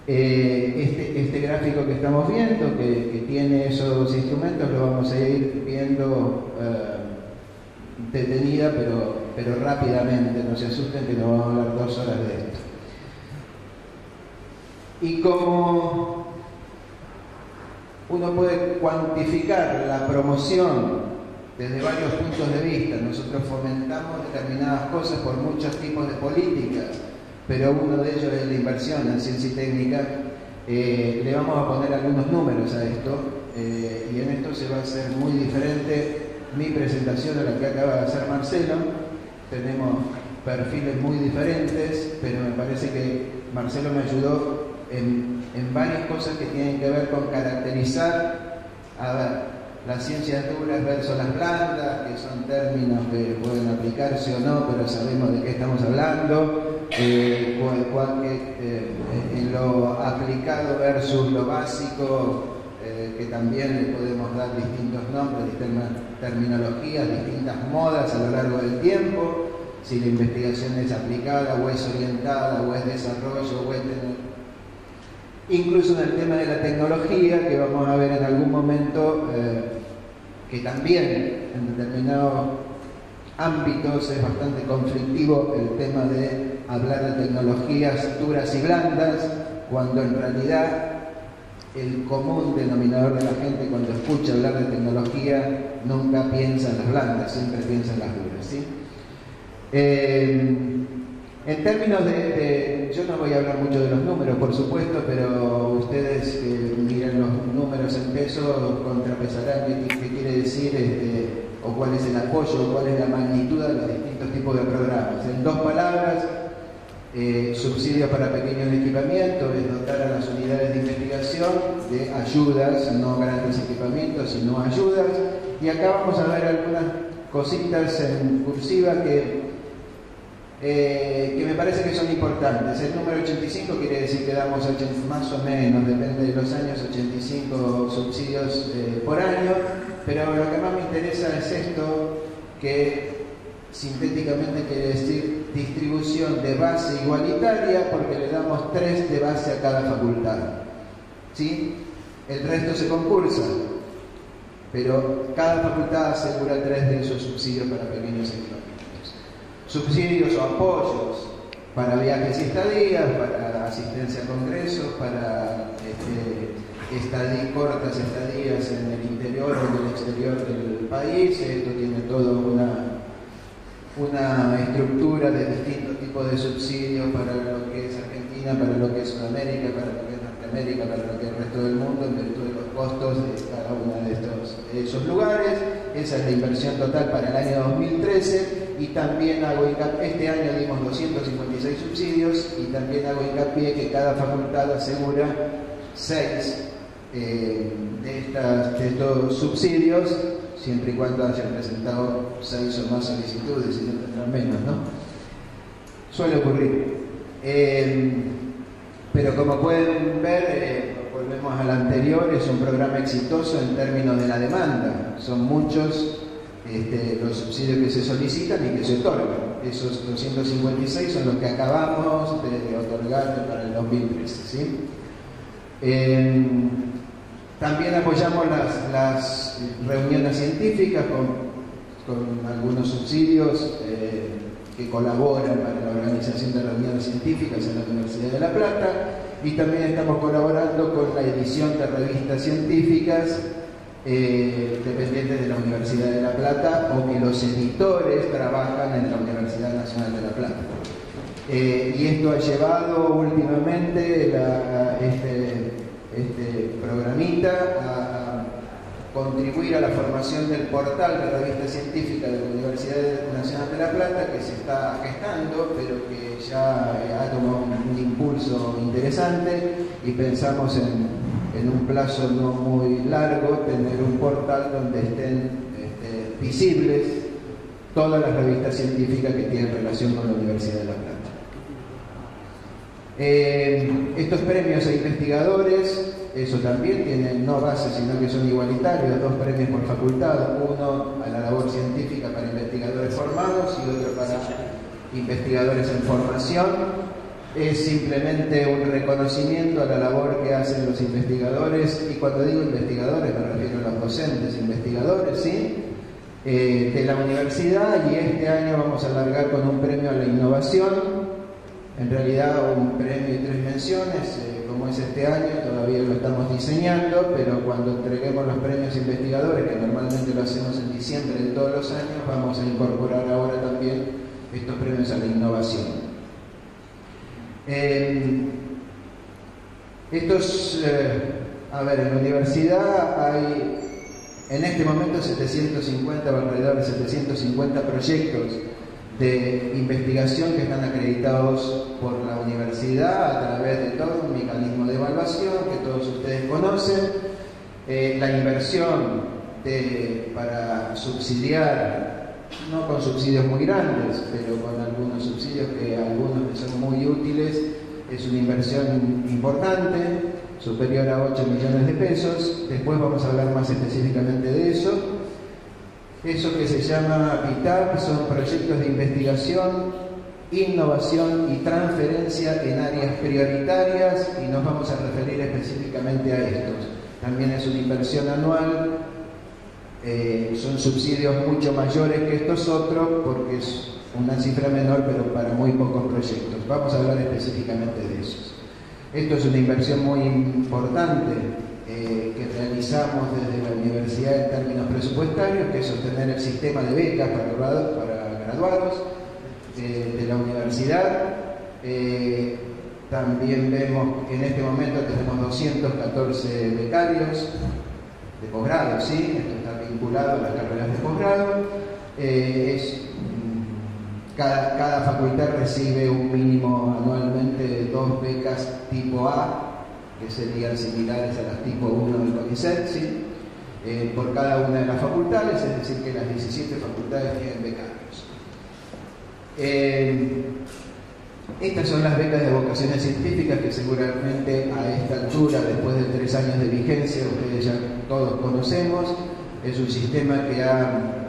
Este gráfico que estamos viendo, que tiene esos instrumentos, lo vamos a ir viendo detenida, pero rápidamente, no se asusten que no vamos a hablar 2 horas de esto. Y como uno puede cuantificar la promoción desde varios puntos de vista, nosotros fomentamos determinadas cosas por muchos tipos de políticas, pero uno de ellos es la inversión en ciencia y técnica. Le vamos a poner algunos números a esto, y en esto se va a hacer muy diferente mi presentación a la que acaba de hacer Marcelo. Tenemos perfiles muy diferentes, pero me parece que Marcelo me ayudó en varias cosas que tienen que ver con caracterizar, a ver, las ciencias duras versus las blandas, que son términos que pueden aplicarse o no, pero sabemos de qué estamos hablando, en lo aplicado versus lo básico, que también le podemos dar distintos nombres, distintas terminologías, distintas modas a lo largo del tiempo, si la investigación es aplicada o es orientada o es desarrollo o es incluso en el tema de la tecnología, que vamos a ver en algún momento, que también en determinados ámbitos es bastante conflictivo el tema de hablar de tecnologías duras y blandas, cuando en realidad el común denominador de la gente cuando escucha hablar de tecnología nunca piensa en las blandas, siempre piensa en las duras, ¿sí? En términos yo no voy a hablar mucho de los números, por supuesto, pero ustedes que miren los números en pesos contrapesarán qué quiere decir, o cuál es el apoyo, o cuál es la magnitud de los distintos tipos de programas. En 2 palabras, subsidios para pequeños equipamientos es dotar a las unidades de investigación de ayudas, no grandes equipamientos, sino ayudas. Y acá vamos a ver algunas cositas en cursiva que me parece que son importantes. El número 85 quiere decir que damos más o menos, depende de los años, 85 subsidios por año, pero lo que más me interesa es esto, que sintéticamente quiere decir distribución de base igualitaria, porque le damos 3 de base a cada facultad, ¿sí? El resto se concursa, pero cada facultad asegura 3 de esos subsidios para pequeños equipamientos. Subsidios o apoyos para viajes y estadías, para asistencia a congresos, para cortas estadías en el interior o en el exterior del país. Esto tiene toda una estructura de distintos tipos de subsidios para lo que es Argentina, para lo que es Sudamérica, para lo que es Norteamérica, para lo que es el resto del mundo, en virtud de los costos de cada uno de esos lugares. Esa es la inversión total para el año 2013. Y también hago hincapié, este año dimos 256 subsidios, y también hago hincapié que cada facultad asegura 6 de estos subsidios, siempre y cuando hayan presentado 6 o más solicitudes, y no tendrán menos, ¿no? Suele ocurrir. Pero como pueden ver, volvemos al anterior, es un programa exitoso en términos de la demanda. Son muchos los subsidios que se solicitan y que se otorgan. Esos 256 son los que acabamos de otorgar para el 2013, ¿sí? También apoyamos las reuniones científicas con algunos subsidios que colaboran para la organización de reuniones científicas en la Universidad de La Plata, y también estamos colaborando con la edición de revistas científicas dependientes de la Universidad de La Plata, o que los editores trabajan en la Universidad Nacional de La Plata. Y esto ha llevado últimamente este programita a contribuir a la formación del portal de revistas científicas de la Universidad Nacional de La Plata, que se está gestando, pero que ya ha tomado un impulso interesante, y pensamos en un plazo no muy largo tener un portal donde estén visibles todas las revistas científicas que tienen relación con la Universidad de La Plata. Estos premios a investigadores, eso también tienen no base, sino que son igualitarios, 2 premios por facultad, uno a la labor científica para investigadores formados y otro para investigadores en formación. Es simplemente un reconocimiento a la labor que hacen los investigadores, y cuando digo investigadores me refiero a los docentes investigadores, ¿sí? De la universidad, y este año vamos a alargar con un premio a la innovación. En realidad un premio y 3 menciones, como es este año, todavía lo estamos diseñando, pero cuando entreguemos los premios investigadores, que normalmente lo hacemos en diciembre de todos los años, vamos a incorporar ahora también estos premios a la innovación. A ver, en la universidad hay en este momento 750, alrededor de 750 proyectos de investigación que están acreditados por la universidad a través de todo un mecanismo de evaluación que todos ustedes conocen. La inversión para subsidiar, no con subsidios muy grandes, pero con algunos subsidios que algunos que son muy útiles, es una inversión importante, superior a 8 millones de pesos. Después vamos a hablar más específicamente de eso. Eso que se llama PITAP son proyectos de investigación, innovación y transferencia en áreas prioritarias, y nos vamos a referir específicamente a estos. También es una inversión anual, son subsidios mucho mayores que estos otros porque es una cifra menor, pero para muy pocos proyectos. Vamos a hablar específicamente de esos. Esto es una inversión muy importante que realizamos desde la universidad en términos presupuestarios, que es sostener el sistema de becas para graduados de la universidad. También vemos que en este momento tenemos 214 becarios de posgrado, ¿sí? Esto está vinculado a las carreras de posgrado. Cada facultad recibe un mínimo anualmente de 2 becas tipo A, que serían similares a las tipo 1 del CONICET, ¿sí? Por cada una de las facultades, es decir, que las 17 facultades tienen becarios. Estas son las becas de vocaciones científicas que seguramente a esta altura, después de 3 años de vigencia, ustedes ya todos conocemos. Es un sistema que ha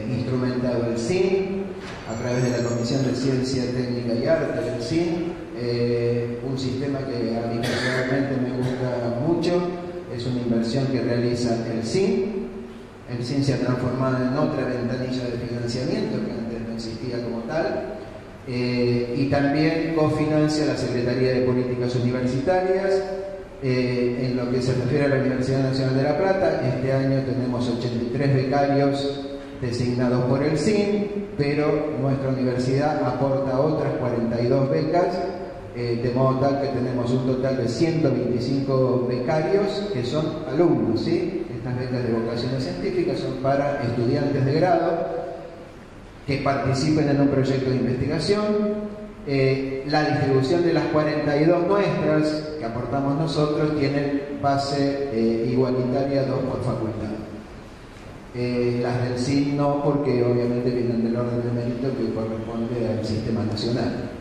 instrumentado el CIN a través de la Comisión de Ciencia, Técnica y Arte del CIN, un sistema que a mí personalmente me gusta mucho. Es una inversión que realiza el CIN. El CIN se ha transformado en otra ventanilla de financiamiento que antes no existía como tal, y también cofinancia la Secretaría de Políticas Universitarias. En lo que se refiere a la Universidad Nacional de La Plata, este año tenemos 83 becarios designados por el CIN, pero nuestra universidad aporta otras 42 becas, de modo tal que tenemos un total de 125 becarios que son alumnos, ¿sí? Estas becas de vocaciones científicas son para estudiantes de grado que participen en un proyecto de investigación. La distribución de las 42 nuestras que aportamos nosotros tienen base igualitaria, 2 por facultad. Las del CIN no, porque obviamente vienen del orden de mérito que corresponde al sistema nacional.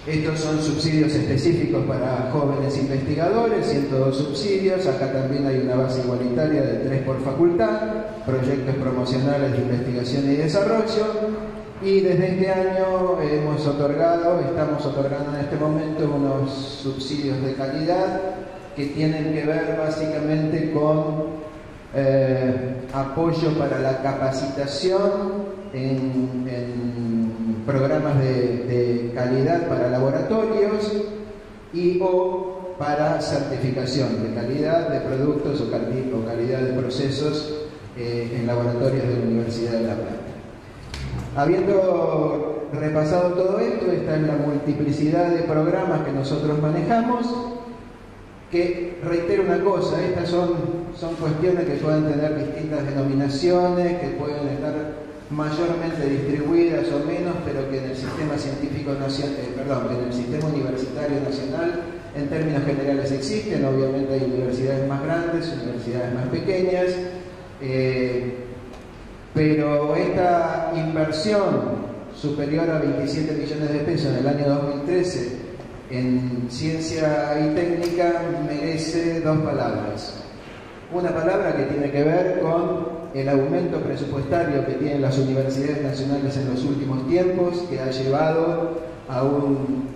Estos son subsidios específicos para jóvenes investigadores, 102 subsidios. Acá también hay una base igualitaria de 3 por facultad, proyectos promocionales de investigación y desarrollo. Y desde este año estamos otorgando en este momento unos subsidios de calidad que tienen que ver básicamente con apoyo para la capacitación en programas de calidad para laboratorios o para certificación de calidad de productos o calidad de procesos en laboratorios de la Universidad de La Plata. Habiendo repasado todo esto, está en la multiplicidad de programas que nosotros manejamos, que reitero una cosa, estas son cuestiones que pueden tener distintas denominaciones, que pueden estar mayormente distribuidas o menos, pero que en el sistema científico en el sistema universitario nacional en términos generales existen. Obviamente hay universidades más grandes, universidades más pequeñas. Pero esta inversión superior a 27 millones de pesos en el año 2013 en ciencia y técnica merece dos palabras. Una palabra que tiene que ver con el aumento presupuestario que tienen las universidades nacionales en los últimos tiempos, que ha llevado a un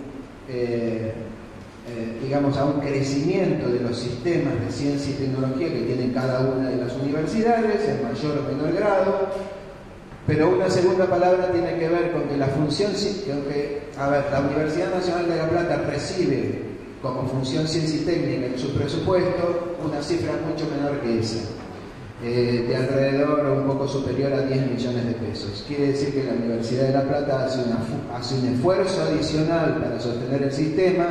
a un crecimiento de los sistemas de ciencia y tecnología que tienen cada una de las universidades, en mayor o menor grado. Pero una segunda palabra tiene que ver con que la función, la Universidad Nacional de La Plata recibe como función ciencia y técnica en su presupuesto una cifra mucho menor que esa, de alrededor o un poco superior a 10 millones de pesos. Quiere decir que la Universidad de La Plata hace un esfuerzo adicional para sostener el sistema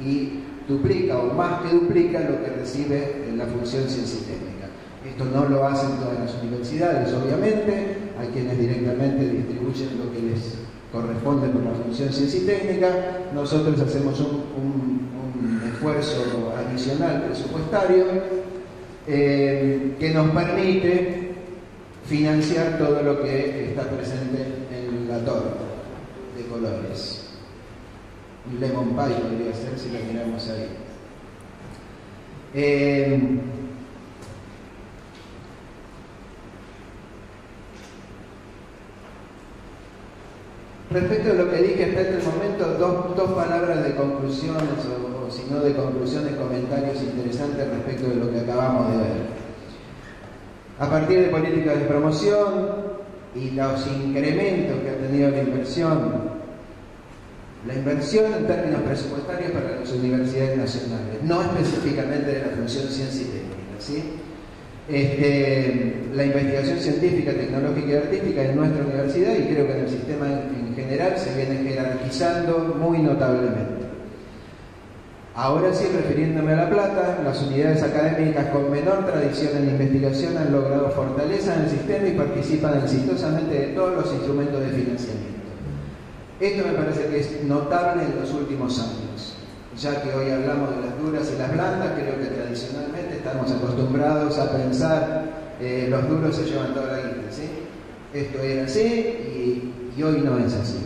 y duplica o más que duplica lo que recibe en la función ciencia y técnica. Esto no lo hacen todas las universidades, obviamente. Hay quienes directamente distribuyen lo que les corresponde por la función ciencia y técnica. Nosotros hacemos un esfuerzo adicional presupuestario que nos permite financiar todo lo que está presente en la torta de colores. Un lemon pie podría ser si lo miramos ahí. Respecto a lo que dije hasta este momento, dos palabras de conclusiones, o si no de conclusiones, comentarios interesantes respecto de lo que acabamos de ver. A partir de políticas de promoción y los incrementos que ha tenido la inversión en términos presupuestarios para las universidades nacionales, no específicamente de la función ciencia y técnica, ¿sí? La investigación científica, tecnológica y artística en nuestra universidad, y creo que en el sistema en general, se viene jerarquizando muy notablemente. Ahora sí, refiriéndome a La Plata, las unidades académicas con menor tradición en investigación han logrado fortaleza en el sistema y participan exitosamente de todos los instrumentos de financiamiento. Esto me parece que es notable en los últimos años. Ya que hoy hablamos de las duras y las blandas, creo que tradicionalmente estamos acostumbrados a pensar los duros se llevan toda la guita, ¿sí? Esto era así y hoy no es así.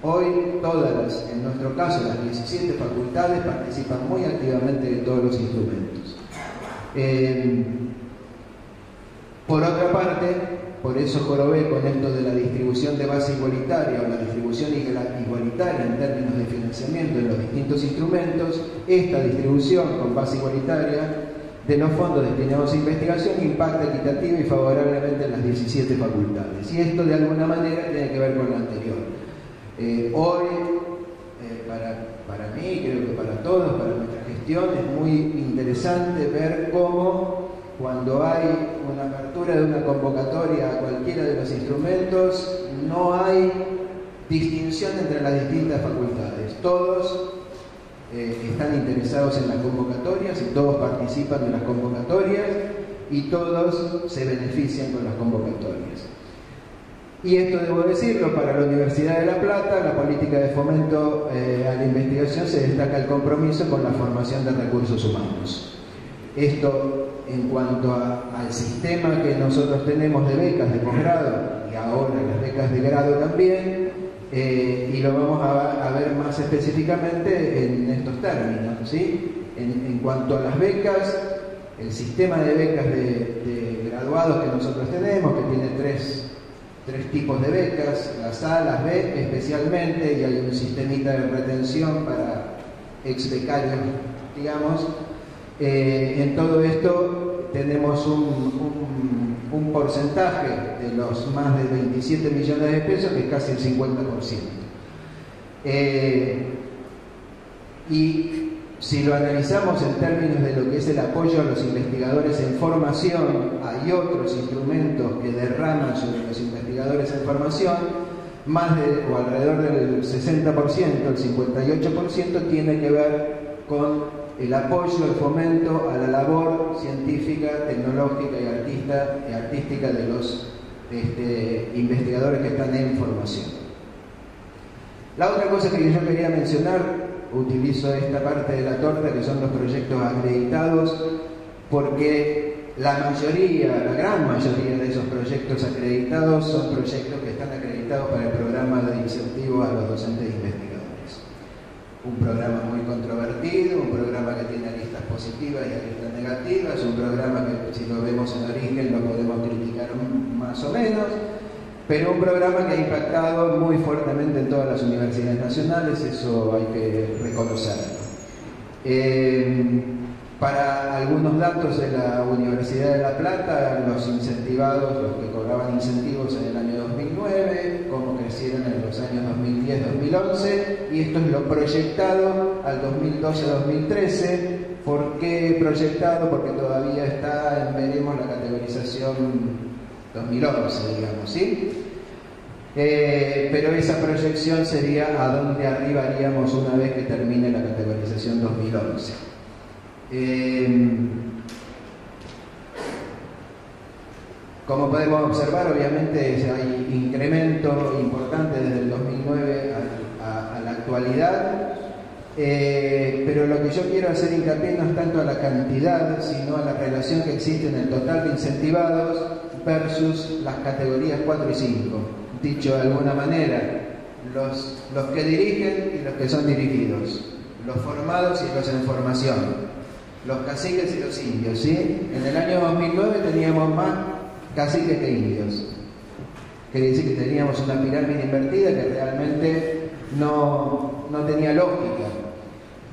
Hoy todas, en nuestro caso las 17 facultades, participan muy activamente de todos los instrumentos. Por otra parte, por eso jorobé con esto de la distribución de base igualitaria o la distribución igualitaria en términos de financiamiento en los distintos instrumentos. Esta distribución con base igualitaria de los fondos destinados a investigación impacta equitativa y favorablemente en las 17 facultades. Y esto de alguna manera tiene que ver con lo anterior. Hoy, para mí, creo que para todos, para nuestra gestión, es muy interesante ver cómo cuando hay una apertura de una convocatoria a cualquiera de los instrumentos, no hay distinción entre las distintas facultades. Todos están interesados en las convocatorias y todos participan en las convocatorias y todos se benefician con las convocatorias. Y esto debo decirlo, para la Universidad de La Plata, la política de fomento a la investigación se destaca el compromiso con la formación de recursos humanos. Esto en cuanto al sistema que nosotros tenemos de becas de posgrado y ahora las becas de grado también, y lo vamos a ver más específicamente en estos términos, ¿sí? En cuanto a las becas, el sistema de becas de graduados que nosotros tenemos, que tiene tres tipos de becas, las A, las B especialmente, y hay un sistemita de retención para ex becarios, digamos. En todo esto tenemos un porcentaje de los más de 27 millones de pesos que es casi el 50%. Y si lo analizamos en términos de lo que es el apoyo a los investigadores en formación, hay otros instrumentos que derraman sobre los investigadores en formación, o alrededor del 60%, el 58% tiene que ver con el apoyo, el fomento a la labor científica, tecnológica y artística de los investigadores que están en formación. La otra cosa que yo quería mencionar, utilizo esta parte de la torta que son los proyectos acreditados, porque La gran mayoría de esos proyectos acreditados son proyectos que están acreditados para el programa de incentivo a los docentes e investigadores. Un programa muy controvertido, un programa que tiene aristas positivas y aristas negativas, un programa que si lo vemos en origen lo podemos criticar más o menos, pero un programa que ha impactado muy fuertemente en todas las universidades nacionales, eso hay que reconocerlo. Para algunos datos de la Universidad de La Plata, los incentivados, los que cobraban incentivos en el año 2009, cómo crecieron en los años 2010-2011, y esto es lo proyectado al 2012-2013. ¿Por qué proyectado? Porque todavía está en veremos la categorización 2011, digamos, ¿sí? Pero esa proyección sería a dónde arribaríamos una vez que termine la categorización 2011. Como podemos observar, obviamente hay incremento importante desde el 2009 a la actualidad, pero lo que yo quiero hacer hincapié no es tanto a la cantidad, sino a la relación que existe en el total de incentivados versus las categorías 4 y 5. Dicho de alguna manera, los que dirigen y los que son dirigidos, los formados y los en formación, los caciques y los indios, ¿sí? En el año 2009 teníamos más caciques que indios. Quiere decir que teníamos una pirámide invertida que realmente no tenía lógica.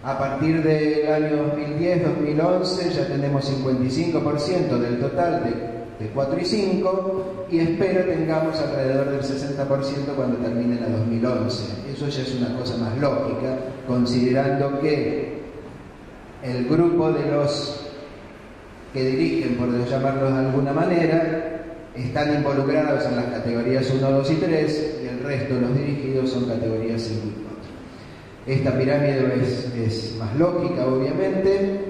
A partir del año 2010-2011 ya tenemos 55% del total de 4 y 5, y espero tengamos alrededor del 60% cuando termine la 2011. Eso ya es una cosa más lógica, considerando que el grupo de los que dirigen, por llamarlos de alguna manera, están involucrados en las categorías 1, 2 y 3, y el resto de los dirigidos son categorías 5 y 4. Esta pirámide es más lógica, obviamente.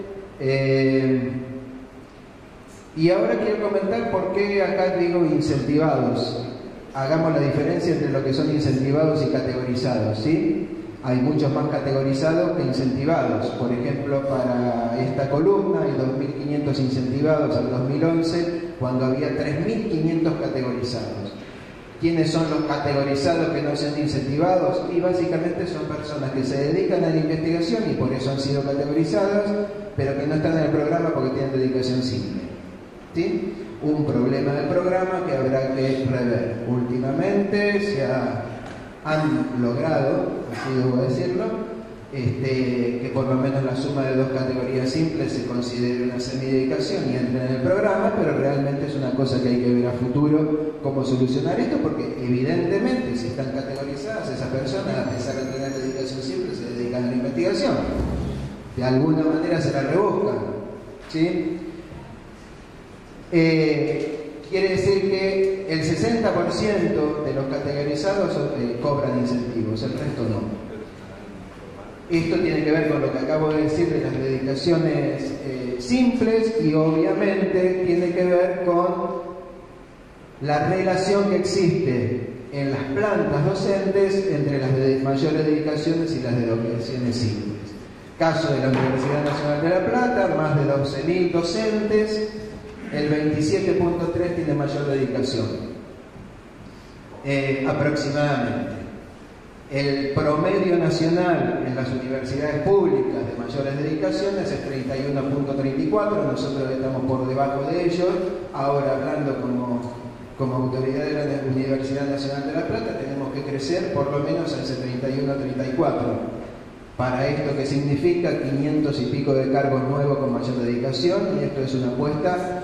Y ahora quiero comentar por qué acá digo incentivados. Hagamos la diferencia entre lo que son incentivados y categorizados, ¿sí? Hay muchos más categorizados que incentivados. Por ejemplo, para esta columna hay 2.500 incentivados al 2011, cuando había 3.500 categorizados. ¿Quiénes son los categorizados que no sean incentivados? Y básicamente son personas que se dedican a la investigación y por eso han sido categorizadas, pero que no están en el programa porque tienen dedicación simple, ¿sí? Un problema del programa que habrá que rever. Últimamente han logrado, así debo decirlo, que por lo menos la suma de dos categorías simples se considere una semidedicación y entre en el programa, pero realmente es una cosa que hay que ver a futuro cómo solucionar esto, porque evidentemente si están categorizadas esas personas, a pesar de tener dedicación simple, se dedican a la investigación. De alguna manera se la rebuscan, ¿sí? Quiere decir que el 60% de los categorizados cobran incentivos, el resto no. Esto tiene que ver con lo que acabo de decir de las dedicaciones simples, y obviamente tiene que ver con la relación que existe en las plantas docentes entre las de mayores dedicaciones y las de dedicaciones simples. Caso de la Universidad Nacional de La Plata, más de 12.000 docentes, el 27.3 tiene mayor dedicación, aproximadamente. El promedio nacional en las universidades públicas de mayores dedicaciones es 31.34, nosotros estamos por debajo de ellos. Ahora, hablando como autoridad de la Universidad Nacional de La Plata, tenemos que crecer por lo menos a ese 31-34. Para esto, ¿qué significa? 500 y pico de cargos nuevos con mayor dedicación, y esto es una apuesta,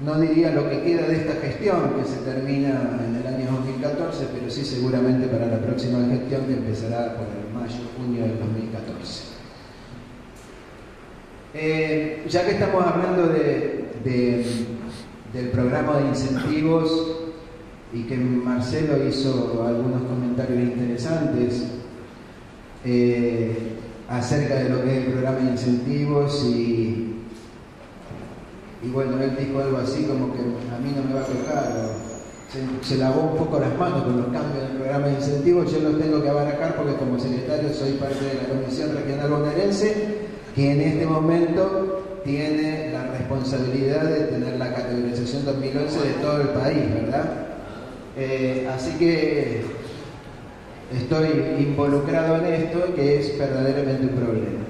no diría lo que queda de esta gestión, que se termina en el año 2014, pero sí seguramente para la próxima gestión, que empezará por el mayo-junio del 2014. Ya que estamos hablando del programa de incentivos y que Marcelo hizo algunos comentarios interesantes acerca de lo que es el programa de incentivos, y bueno, él dijo algo así como que a mí no me va a tocar, se lavó un poco las manos con los cambios del programa de incentivos. Yo los tengo que abaracar porque como secretario soy parte de la Comisión Regional Bonaerense, que en este momento tiene la responsabilidad de tener la categorización 2011 de todo el país, ¿verdad? Así que estoy involucrado en esto, que es verdaderamente un problema.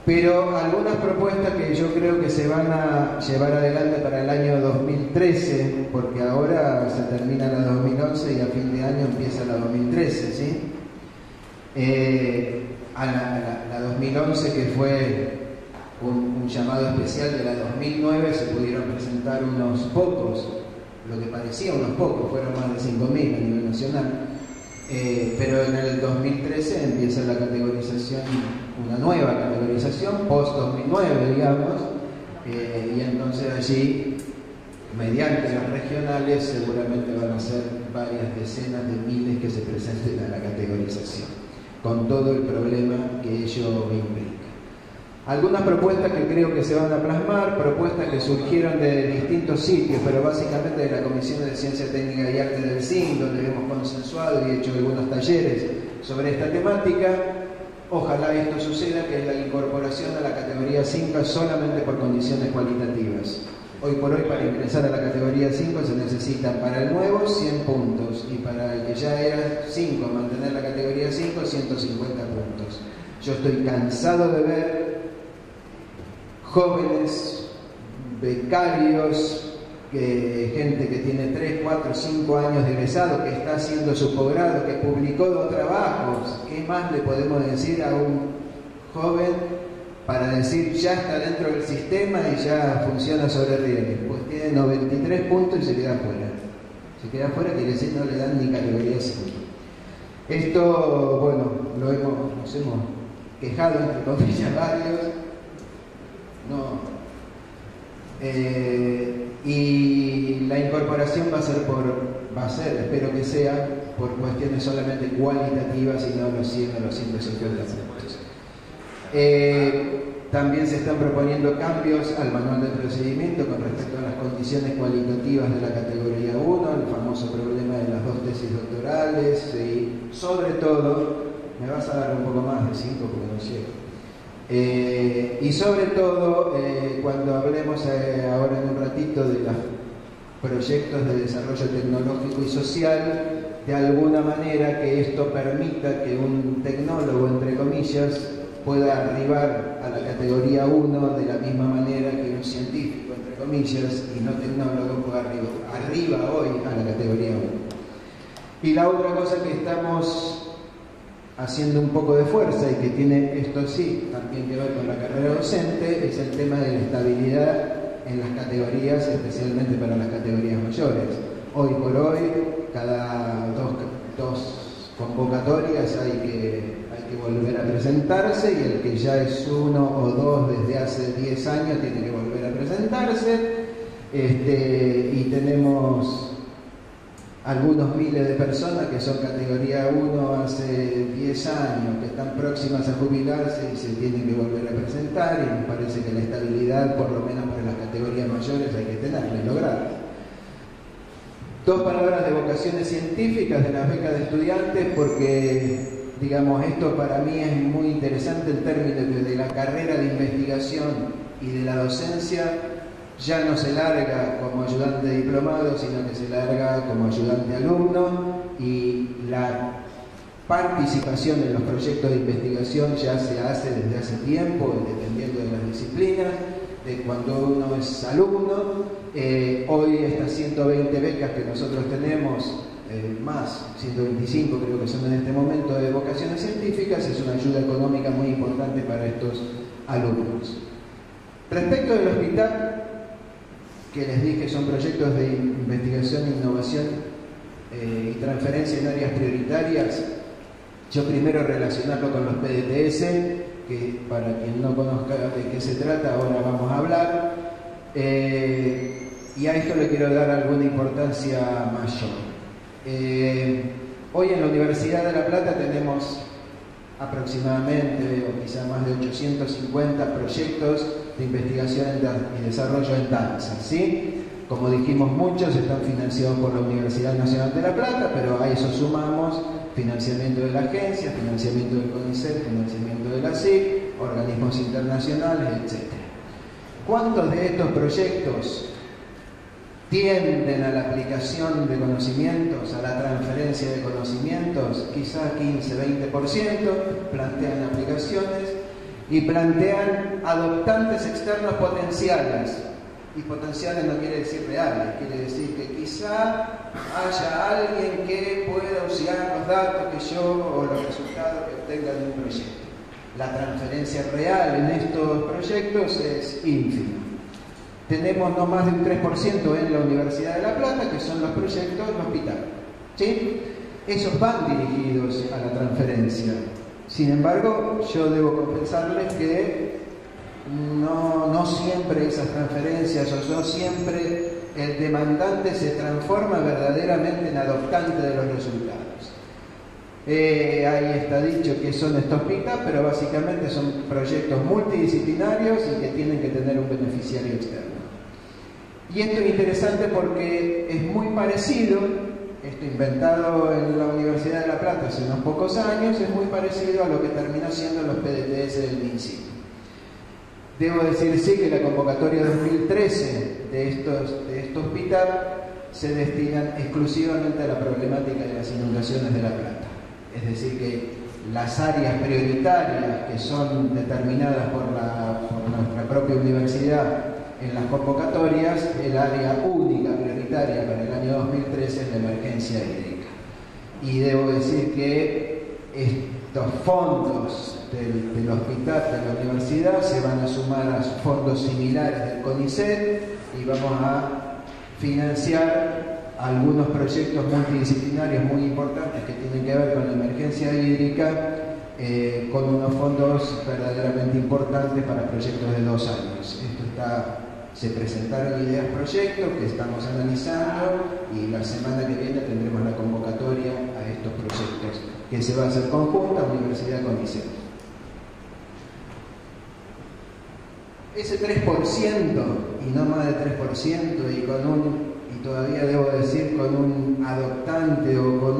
Pero algunas propuestas que yo creo que se van a llevar adelante para el año 2013, porque ahora se termina la 2011 y a fin de año empieza la 2013, ¿sí? A la 2011, que fue un llamado especial de la 2009, se pudieron presentar unos pocos, lo que parecía unos pocos, fueron más de 5.000 a nivel nacional. Pero en el 2013 empieza la categorización, una nueva categorización, post-2009, digamos, y entonces allí, mediante las regionales, seguramente van a ser varias decenas de miles que se presenten a la categorización, con todo el problema que ello implica. Algunas propuestas que creo que se van a plasmar, propuestas que surgieron de distintos sitios, pero básicamente de la Comisión de Ciencia Técnica y Arte del CIN, donde hemos consensuado y hecho algunos talleres sobre esta temática. Ojalá esto suceda, que es la incorporación a la categoría 5 solamente por condiciones cualitativas. Hoy por hoy, para ingresar a la categoría 5 se necesitan para el nuevo 100 puntos y para el que ya era 5, mantener la categoría 5, 150 puntos. Yo estoy cansado de ver jóvenes, becarios, gente que tiene 3, 4, 5 años de egresado, que está haciendo su posgrado, que publicó 2 trabajos. ¿Qué más le podemos decir a un joven para decir ya está dentro del sistema y ya funciona sobre rieles? Pues tiene 93 puntos y se queda afuera. Se queda afuera, quiere decir no le dan ni categoría 5. Esto, bueno, nos hemos quejado entre comillas varios. Y la incorporación va a ser, espero que sea, por cuestiones solamente cualitativas y no los 100 o los 150 puntos. También se están proponiendo cambios al manual de procedimiento con respecto a las condiciones cualitativas de la categoría 1, el famoso problema de las 2 tesis doctorales y sobre todo, me vas a dar un poco más de 5 porque no llego. Y sobre todo, cuando hablemos ahora en un ratito de los proyectos de desarrollo tecnológico y social, de alguna manera que esto permita que un tecnólogo, entre comillas, pueda arribar a la categoría 1 de la misma manera que un científico, entre comillas, y no tecnólogo pueda arriba hoy a la categoría 1. Y la otra cosa que estamos haciendo un poco de fuerza y que tiene esto sí también que ver con la carrera docente es el tema de la estabilidad en las categorías, especialmente para las categorías mayores. Hoy por hoy, cada dos convocatorias hay que volver a presentarse, y el que ya es 1 o 2 desde hace 10 años tiene que volver a presentarse, y tenemos algunos miles de personas que son categoría 1 hace 10 años, que están próximas a jubilarse y se tienen que volver a presentar, y me parece que la estabilidad, por lo menos para las categorías mayores, hay que tenerla y lograrla. 2 palabras de vocaciones científicas de las becas de estudiantes, porque digamos, esto para mí es muy interesante, el término de la carrera de investigación y de la docencia ya no se larga como ayudante diplomado, sino que se larga como ayudante alumno, y la participación en los proyectos de investigación ya se hace desde hace tiempo, dependiendo de las disciplinas, de cuando uno es alumno. Hoy estas 120 becas que nosotros tenemos, más 125 creo que son en este momento de vocaciones científicas, es una ayuda económica muy importante para estos alumnos. Respecto del hospital, que les dije son proyectos de investigación, innovación y transferencia en áreas prioritarias, yo primero relacionarlo con los PDTS, que para quien no conozca de qué se trata, ahora vamos a hablar, y a esto le quiero dar alguna importancia mayor. Hoy en la Universidad de La Plata tenemos aproximadamente, o quizá más de 850 proyectos de investigación y desarrollo en danza, ¿sí? Como dijimos, muchos están financiados por la Universidad Nacional de La Plata, pero a eso sumamos financiamiento de la agencia, financiamiento del CONICET, financiamiento de la SIC, organismos internacionales, etc. ¿Cuántos de estos proyectos tienden a la aplicación de conocimientos, a la transferencia de conocimientos? Quizá 15-20%, plantean aplicaciones y plantean adoptantes externos potenciales. Y potenciales no quiere decir reales, quiere decir que quizá haya alguien que pueda usar los datos que yo o los resultados que obtenga de un proyecto. La transferencia real en estos proyectos es ínfima. Tenemos no más de un 3% en la Universidad de La Plata, que son los proyectos del hospital. ¿Sí? Esos van dirigidos a la transferencia. Sin embargo, yo debo confesarles que no siempre esas transferencias o no siempre el demandante se transforma verdaderamente en adoptante de los resultados. Ahí está dicho que son stop pick-up, pero básicamente son proyectos multidisciplinarios y que tienen que tener un beneficiario externo. Y esto es interesante porque es muy parecido, esto inventado en la Universidad de La Plata hace unos pocos años, es muy parecido a lo que terminó siendo los PDTS del MinSIN. Debo decir sí que la convocatoria 2013 de estos PITAP se destinan exclusivamente a la problemática de las inundaciones de La Plata. Es decir, que las áreas prioritarias que son determinadas por nuestra propia universidad en las convocatorias, el área única prioritaria para el año 2013 es la emergencia hídrica. Y debo decir que estos fondos del hospital de la universidad se van a sumar a fondos similares del CONICET y vamos a financiar algunos proyectos multidisciplinarios muy importantes que tienen que ver con la emergencia hídrica, con unos fondos verdaderamente importantes para proyectos de 2 años. Se presentaron ideas proyectos que estamos analizando y la semana que viene tendremos la convocatoria a estos proyectos que se va a hacer conjunta Universidad-CONICET. Ese 3% y no más de 3% y todavía debo decir con un adoptante o con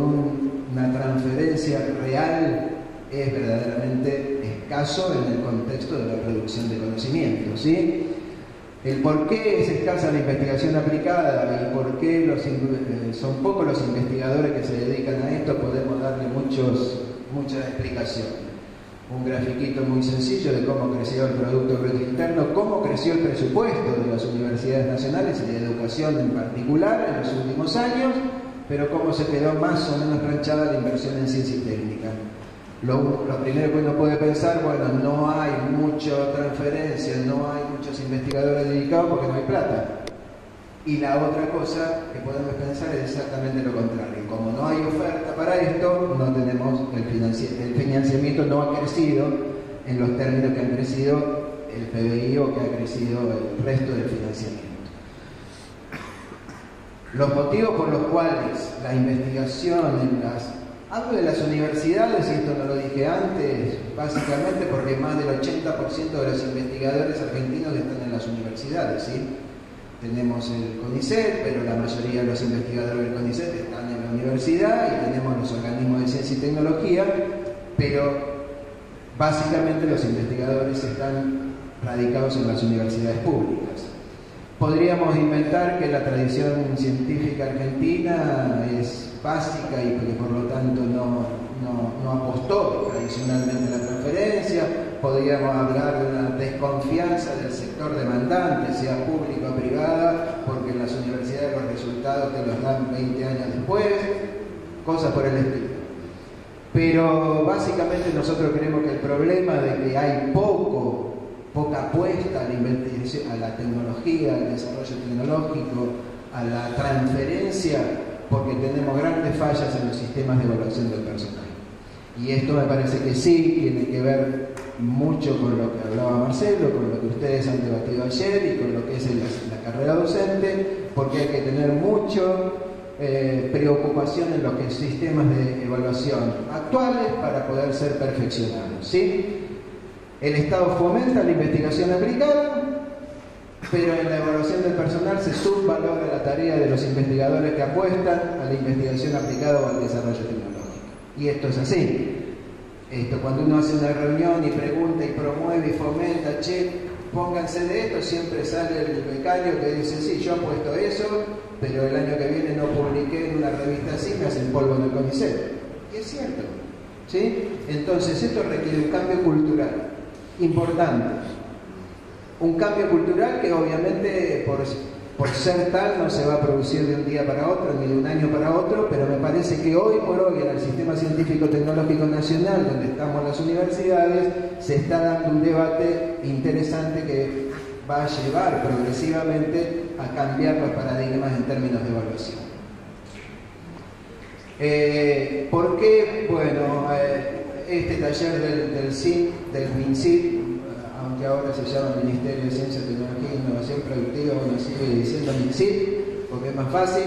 una transferencia real es verdaderamente escaso en el contexto de la producción de conocimiento, ¿sí? El por qué es escasa la investigación aplicada y por qué son pocos los investigadores que se dedican a esto, podemos darle muchas explicaciones. Un grafiquito muy sencillo de cómo creció el Producto Bruto Interno, cómo creció el presupuesto de las universidades nacionales y de educación en particular en los últimos años, pero cómo se quedó más o menos planchada la inversión en ciencia y técnica. Lo primero que uno puede pensar, bueno, no hay mucha transferencia, no hay muchos investigadores dedicados porque no hay plata. Y la otra cosa que podemos pensar es exactamente lo contrario. Como no hay oferta para esto, no tenemos el financiamiento no ha crecido en los términos que han crecido el PBI o que ha crecido el resto del financiamiento. Los motivos por los cuales la investigación hablo de las universidades, y esto no lo dije antes, básicamente porque más del 80% de los investigadores argentinos están en las universidades, ¿sí? Tenemos el CONICET, pero la mayoría de los investigadores del CONICET están en la universidad y tenemos los organismos de ciencia y tecnología, pero básicamente los investigadores están radicados en las universidades públicas. Podríamos inventar que la tradición científica argentina es básica y que por lo tanto no apostó tradicionalmente a la transferencia. Podríamos hablar de una desconfianza del sector demandante, sea público o privada, porque en las universidades los resultados te los dan 20 años después, cosas por el estilo. Pero básicamente nosotros creemos que el problema de que hay poca apuesta a la investigación, a la tecnología, al desarrollo tecnológico, a la transferencia, porque tenemos grandes fallas en los sistemas de evaluación del personal. Y esto me parece que sí tiene que ver mucho con lo que hablaba Marcelo, con lo que ustedes han debatido ayer y con lo que es la carrera docente, porque hay que tener mucho preocupación en los sistemas de evaluación actuales para poder ser perfeccionados, ¿sí? El Estado fomenta la investigación aplicada, pero en la evaluación del personal se subvalora la tarea de los investigadores que apuestan a la investigación aplicada o al desarrollo tecnológico. Y esto es así. Cuando uno hace una reunión y pregunta y promueve y fomenta, che, pónganse de esto, siempre sale el becario que dice, sí, yo apuesto eso, pero el año que viene no publiqué en una revista así, me hacen polvo en el CONICET. Y es cierto, ¿sí? Entonces esto requiere un cambio cultural importante. Un cambio cultural que obviamente por ser tal no se va a producir de un día para otro, ni de un año para otro, pero me parece que hoy por hoy en el Sistema Científico Tecnológico Nacional, donde estamos las universidades, se está dando un debate interesante que va a llevar progresivamente a cambiar los paradigmas en términos de evaluación. ¿Por qué? Bueno, este taller del MINCIT, aunque ahora se llama Ministerio de Ciencia, Tecnología e Innovación Productiva, uno sigue diciendo MINCIT, porque es más fácil,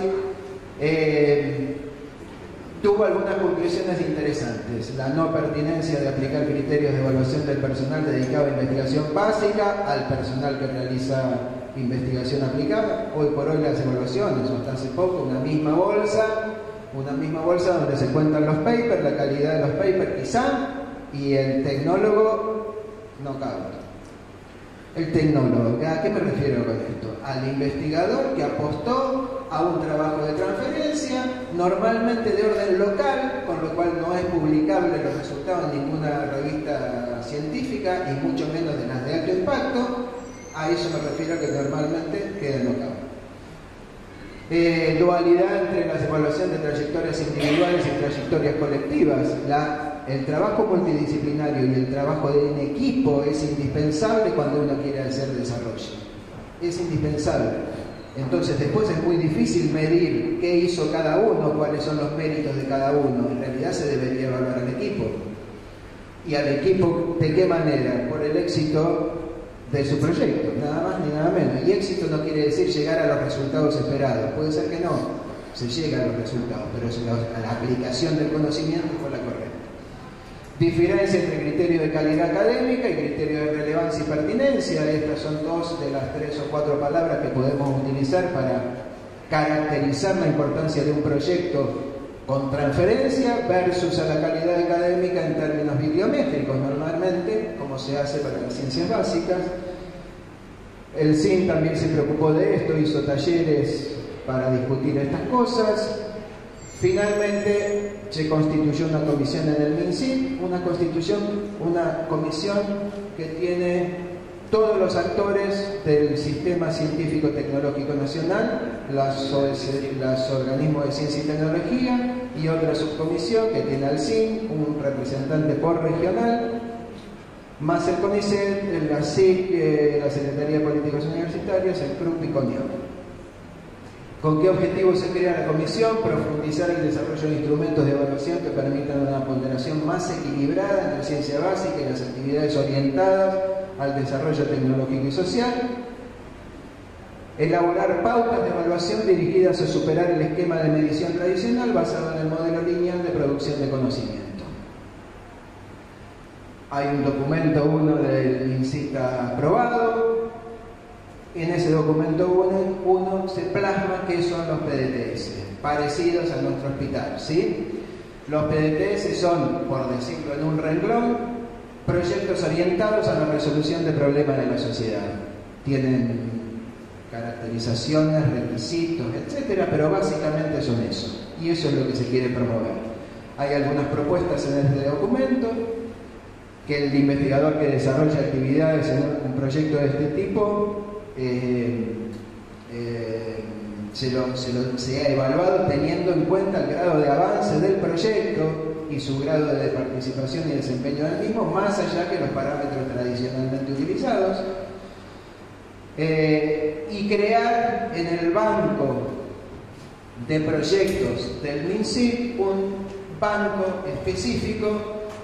tuvo algunas conclusiones interesantes. La no pertinencia de aplicar criterios de evaluación del personal dedicado a investigación básica al personal que realiza investigación aplicada. Hoy por hoy las evaluaciones, o hasta hace poco, una misma bolsa donde se cuentan los papers, la calidad de los papers quizá, y el tecnólogo no cabe. El tecnólogo, ¿a qué me refiero con esto? Al investigador que apostó a un trabajo de transferencia, normalmente de orden local, con lo cual no es publicable los resultados en ninguna revista científica y mucho menos de las de alto impacto. A eso me refiero, que normalmente queda en local. Dualidad entre las evaluaciones de trayectorias individuales y trayectorias colectivas. El trabajo multidisciplinario y el trabajo en equipo es indispensable cuando uno quiere hacer desarrollo. Es indispensable. Entonces después es muy difícil medir qué hizo cada uno, cuáles son los méritos de cada uno. En realidad se debería evaluar al equipo. ¿Y al equipo de qué manera? Por el éxito de su proyecto, nada más ni nada menos. Y éxito no quiere decir llegar a los resultados esperados. Puede ser que no se llegue a los resultados, pero la aplicación del conocimiento fue la correcta. Diferencia entre criterio de calidad académica y criterio de relevancia y pertinencia. Estas son dos de las 3 o 4 palabras que podemos utilizar para caracterizar la importancia de un proyecto con transferencia versus a la calidad académica en términos bibliométricos, normalmente, como se hace para las ciencias básicas. El CIN también se preocupó de esto, hizo talleres para discutir estas cosas. Finalmente se constituyó una comisión en el MINCIT, una comisión que tiene todos los actores del Sistema Científico Tecnológico Nacional, los organismos de ciencia y tecnología, y otra subcomisión que tiene al CIN, un representante por regional, más el CONICET, la SIC, la Secretaría de Políticas Universitarias, el CRUP y CONIOC. ¿Con qué objetivo se crea la comisión? Profundizar el desarrollo de instrumentos de evaluación que permitan una ponderación más equilibrada entre ciencia básica y las actividades orientadas al desarrollo tecnológico y social. Elaborar pautas de evaluación dirigidas a superar el esquema de medición tradicional basado en el modelo lineal de producción de conocimiento. Hay un documento 1 del MINCIT aprobado. En ese documento 1 se plasma qué son los PDTS, parecidos a nuestro hospital, ¿sí? Los PDTS son, por decirlo en un renglón, proyectos orientados a la resolución de problemas de la sociedad. Tienen caracterizaciones, requisitos, etcétera, pero básicamente son eso. Y eso es lo que se quiere promover. Hay algunas propuestas en este documento, que el investigador que desarrolla actividades en un proyecto de este tipo se ha evaluado teniendo en cuenta el grado de avance del proyecto y su grado de participación y desempeño del mismo, más allá que los parámetros tradicionalmente utilizados, y crear en el banco de proyectos del MINCIT un banco específico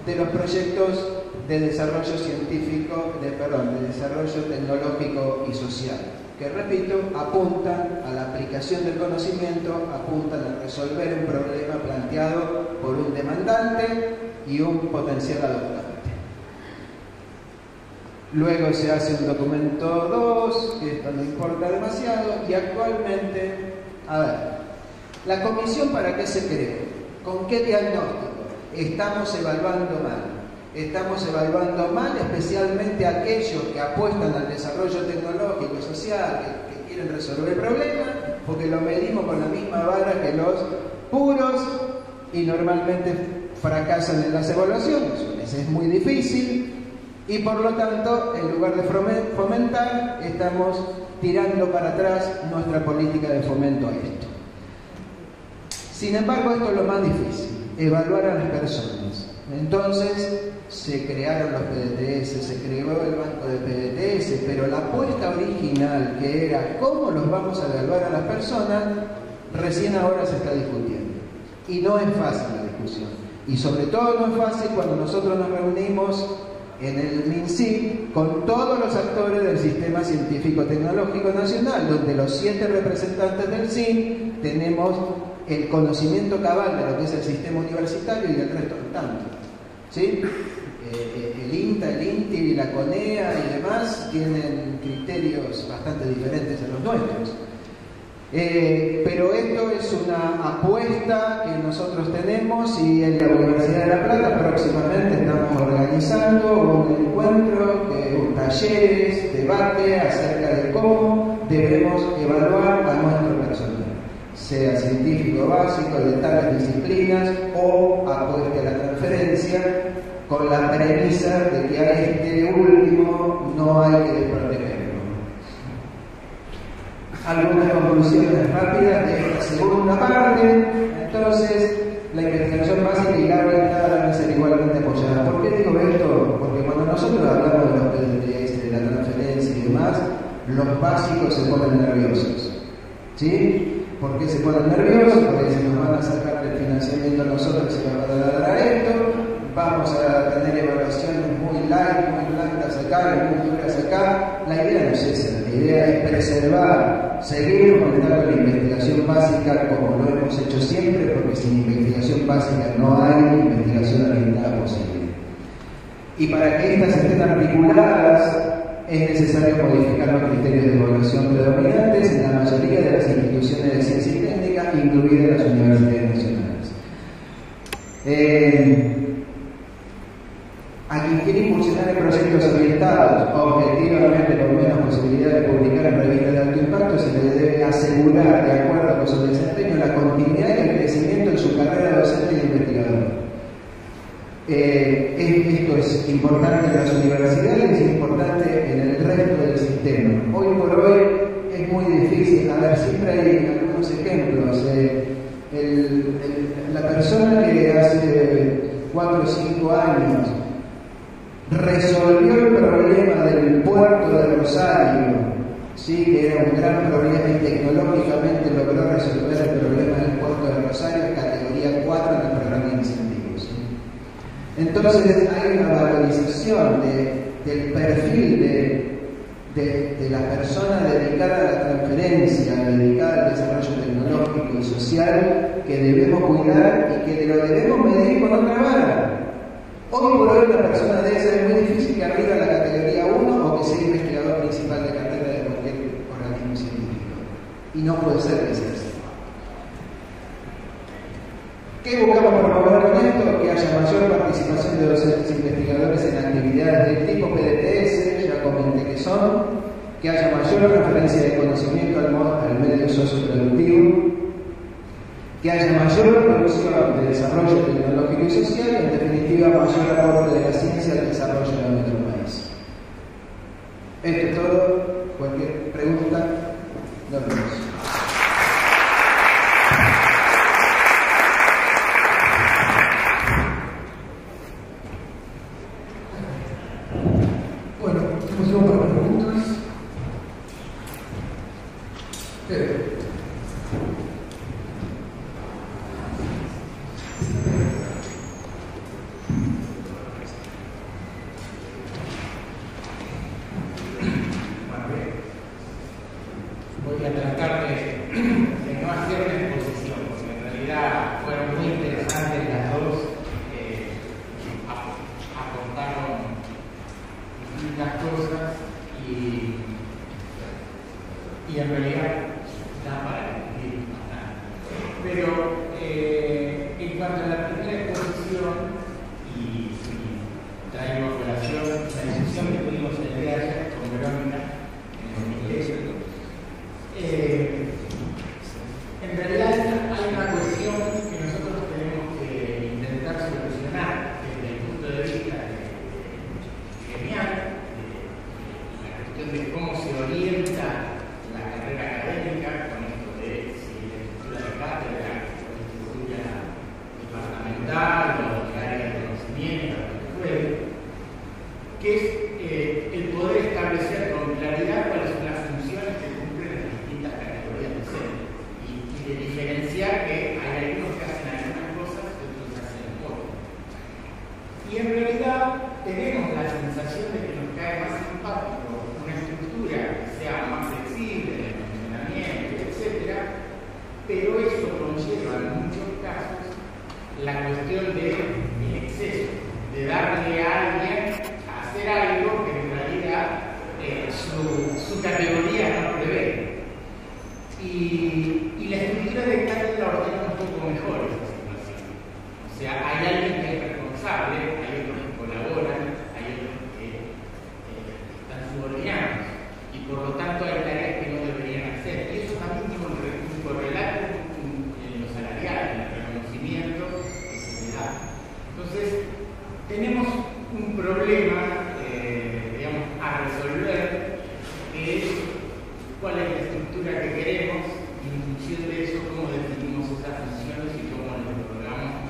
de los proyectos de desarrollo científico, de desarrollo tecnológico y social, que repito, apuntan a la aplicación del conocimiento, apuntan a resolver un problema planteado por un demandante y un potencial adoptante. luego se hace un documento 2, que esto no importa demasiado, y actualmente, a ver, ¿la comisión para qué se creó? ¿Con qué diagnóstico? Estamos evaluando mal. Estamos evaluando mal especialmente aquellos que apuestan al desarrollo tecnológico y social, que quieren resolver problemas, porque lo medimos con la misma vara que los puros y normalmente fracasan en las evaluaciones. Es muy difícil y por lo tanto, en lugar de fomentar, estamos tirando para atrás nuestra política de fomento a esto. Sin embargo, esto es lo más difícil, evaluar a las personas. Entonces se crearon los PDTS, se creó el banco de PDTS, pero la apuesta original, que era cómo los vamos a evaluar a las personas, recién ahora se está discutiendo. Y no es fácil la discusión. Y sobre todo no es fácil cuando nosotros nos reunimos en el MinSIC con todos los actores del Sistema Científico-Tecnológico Nacional, donde los 7 representantes del SIN tenemos el conocimiento cabal de lo que es el sistema universitario y el resto no tanto. ¿Sí? El INTA, el INTI, la CONEA y demás tienen criterios bastante diferentes a los nuestros. Pero esto es una apuesta que nosotros tenemos y en la Universidad de La Plata próximamente estamos organizando un encuentro, talleres, debate acerca de cómo debemos evaluar a nuestro personal, sea científico básico de tales disciplinas o apueste a la transferencia, con la premisa de que a este último no hay que desprotegerlo. Algunas conclusiones rápidas de esta segunda parte. Entonces, la investigación básica y la orientada deben ser igualmente apoyadas. ¿Por qué digo esto? Porque cuando nosotros hablamos de los PDTS, de la transferencia y demás, los básicos se ponen nerviosos. ¿Sí? ¿Por qué se ponen nerviosos? Porque se nos van a sacar el financiamiento a nosotros, se nos van a dar a esto, vamos a tener evaluaciones muy light, muy blancas acá, muy duras acá. La idea no es esa, la idea es preservar, seguir aumentando la investigación básica como lo hemos hecho siempre, porque sin investigación básica no hay investigación orientada posible. Y para que estas estén articuladas, es necesario modificar los criterios de evaluación predominantes en la mayoría de las instituciones de ciencia y técnica, incluidas las universidades nacionales. A quien quiere impulsionar en proyectos orientados objetivamente con menos posibilidad de publicar en revistas de alto impacto, se le debe asegurar, de acuerdo con su desempeño, la continuidad y el crecimiento en su carrera docente y investigador. Esto es importante en las universidades y es importante en el resto del sistema. Hoy por hoy es muy difícil, a ver, siempre hay algunos ejemplos. La persona que hace 4 o 5 años resolvió el problema del puerto de Rosario, ¿sí? Que era un gran problema y tecnológicamente logró resolver el problema del puerto de Rosario en categoría 4 en el programa de incentivos. ¿Sí? Entonces hay una valorización del perfil de la persona dedicada a la transferencia, dedicada al desarrollo tecnológico y social, que debemos cuidar y que lo debemos medir con otra vara. Hoy por hoy una persona de esa es muy difícil que arriba la categoría 1 o que sea investigador principal de carrera de cualquier organismo científico. Y no puede ser que sea así. ¿Qué buscamos promover con esto? Que haya mayor participación de docentes e investigadores en actividades del tipo PDTS, ya comenté que son, que haya mayor referencia de conocimiento al medio socioproductivo, que haya mayor producción de desarrollo tecnológico y social, y en definitiva mayor aporte de la ciencia al desarrollo de nuestro país. Esto es todo. Cualquier pregunta, nos vemos. Bueno, tenemos tiempo para preguntas. Voy a tratar y traigo a colación la discusión que tuvimos el día de ayer con Verónica en el iglesia. En realidad hay una cuestión que nosotros tenemos que intentar solucionar desde el punto de vista gremial, la cuestión de cómo se orienta la carrera académica con esto de si la estructura de cátedra o la estructura departamental o el área de conocimiento, que es el poder establecer con claridad cuáles son las funciones que cumplen las distintas categorías docentes y de diferenciar que hay algunos que hacen algunas cosas y otros que hacen otras. Y en realidad tenemos la sensación de que nos cae más simpático una estructura que sea más flexible en el funcionamiento, etc., pero eso conlleva en muchos casos la cuestión del exceso, de darle a alguien a hacer algo que en realidad su categoría no prevé. Y la estructura de cátedra ordena un poco mejor esa situación. O sea, hay alguien que es responsable, hay otros que colaboran, hay otros que están subordinados. Y por lo tanto hay tareas que no deberían hacer. Y eso también tiene un correlato en lo salarial, en el reconocimiento que se le da. Entonces, tenemos un problema, digamos, a resolver, que es cuál es la estructura que queremos y en función de eso cómo definimos esas funciones y cómo le otorgamos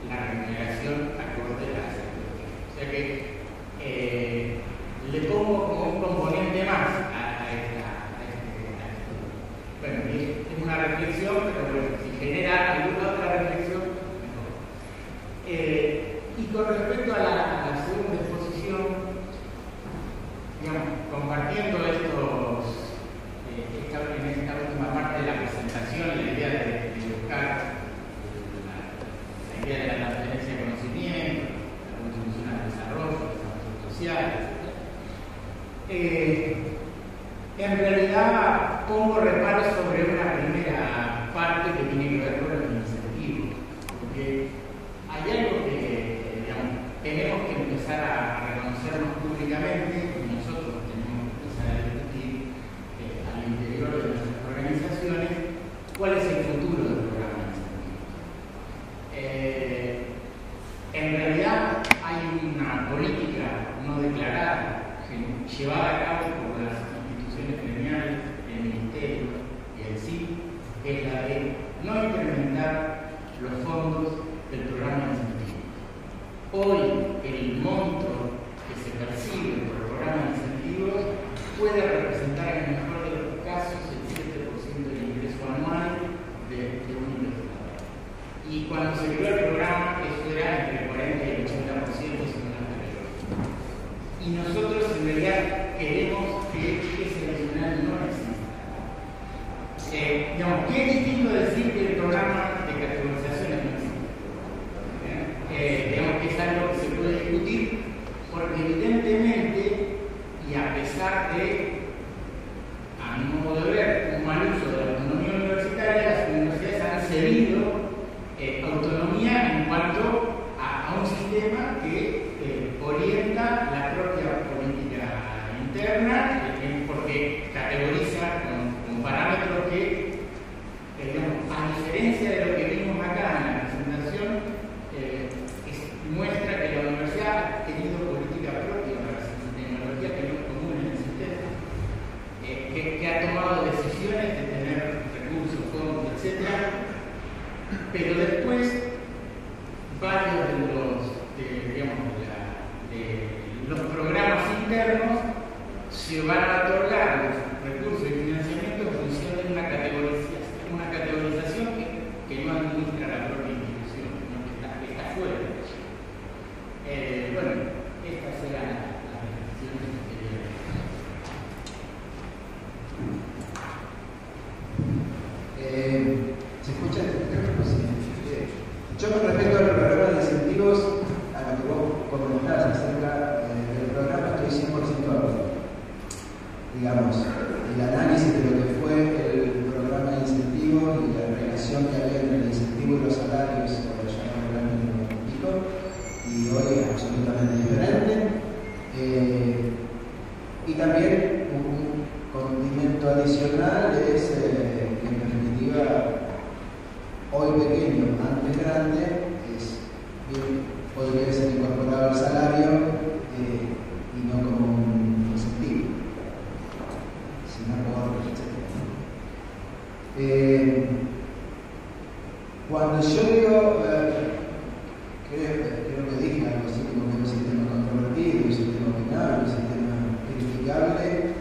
la remuneración acorde a esa estructura. O sea que le pongo como un componente más a esta. Bueno, es una reflexión, pero bueno, si genera alguna otra reflexión, mejor. Y con respecto a la segunda exposición, digamos, compartiendo en esta última parte de la presentación, la idea de buscar la idea de la transferencia de conocimiento, la contribución al desarrollo social, etc. En realidad pongo reparo sobre una primera parte que tiene que ver con los incentivos, porque hay algo que tenemos que empezar a reconocernos públicamente y nosotros tenemos que empezar a discutir al interior de nuestras organizaciones cuál es el futuro del programa de incentivos. En realidad hay una política no declarada llevada a cabo por las instituciones gremiales, el Ministerio y el CIP, que es la de no incrementar los fondos del programa de incentivos. Hoy el monto que se percibe por el programa de incentivos puede representar en el mejor de los casos el 7% del ingreso anual de un investigador. Y cuando se creó el programa eso era entre el 40 y el 80% según las categorías. Y nosotros en realidad queremos que ese adicional no exista. Digamos, ¿qué es distinto decir que el programa de categorizaciones no existe? Digamos que es algo que se puede discutir porque evidentemente y a pesar de, a mi modo de ver, un mal uso de la autonomía universitaria, las universidades han cedido autonomía en cuanto a un sistema que orienta la propia política interna porque categoriza con parámetros que, digamos, a diferencia de lo que vimos acá en la presentación, muestra que la universidad ha tenido política propia para la ciencia y tecnología que no es común en el sistema, que ha tomado decisiones de tener recursos, fondos, etc. Pero después, varios de los programas internos se van a otorgar los recursos y financiamiento en función de una categorización que no administra la propia institución, sino que está fuera. Bueno, estas eran las reflexiones que quería hacer. ¿Se escucha? Yo con respecto al programa de incentivos, a lo que vos comentás acerca del programa, estoy 100% de acuerdo. Digamos, el análisis de lo que fue el programa de incentivos y la relación que había entre el incentivo y los salarios, por llamarlo realmente un poquito, y y hoy es absolutamente diferente. Y también un condimento adicional es que en definitiva hoy pequeño, antes grande, podría ser incorporado al salario y no como un incentivo, sino por cuando yo digo, creo que dije algo así como que un sistema controvertido, un sistema opinable, un sistema criticable,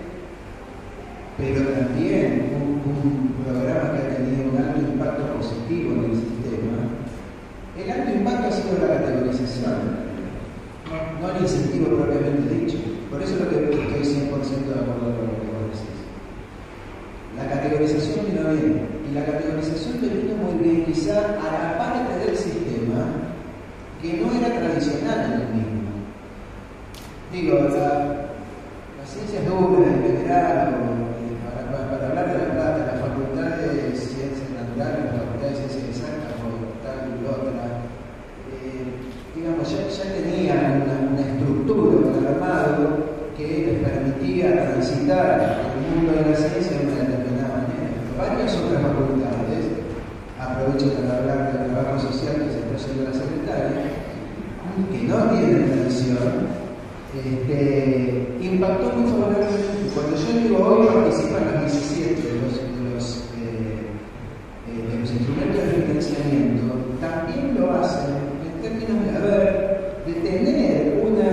pero también un programa que ha tenido un alto impacto positivo en el sistema. El alto impacto ha sido la categorización, no el incentivo propiamente dicho. Por eso es lo que estoy 100% de acuerdo con lo que vos decís. La categorización vino bien, y la categorización vino muy bien quizá a la parte del sistema que no era tradicional en el mismo. Digo, las ciencias duras en general, para hablar de la Facultad de Ciencias Naturales, la Facultad de Ciencias Exactas, o tal y otra, digamos, ya tenían una estructura, un armado que les permitía transitar el mundo de la ciencia de una determinada manera. Varias otras facultades, aprovecho para hablar del trabajo social que se está haciendo la secretaria, que no tienen tradición, impactó muy favorablemente. Cuando yo digo hoy participan los 17 de los instrumentos de financiamiento, también lo hacen en términos de tener una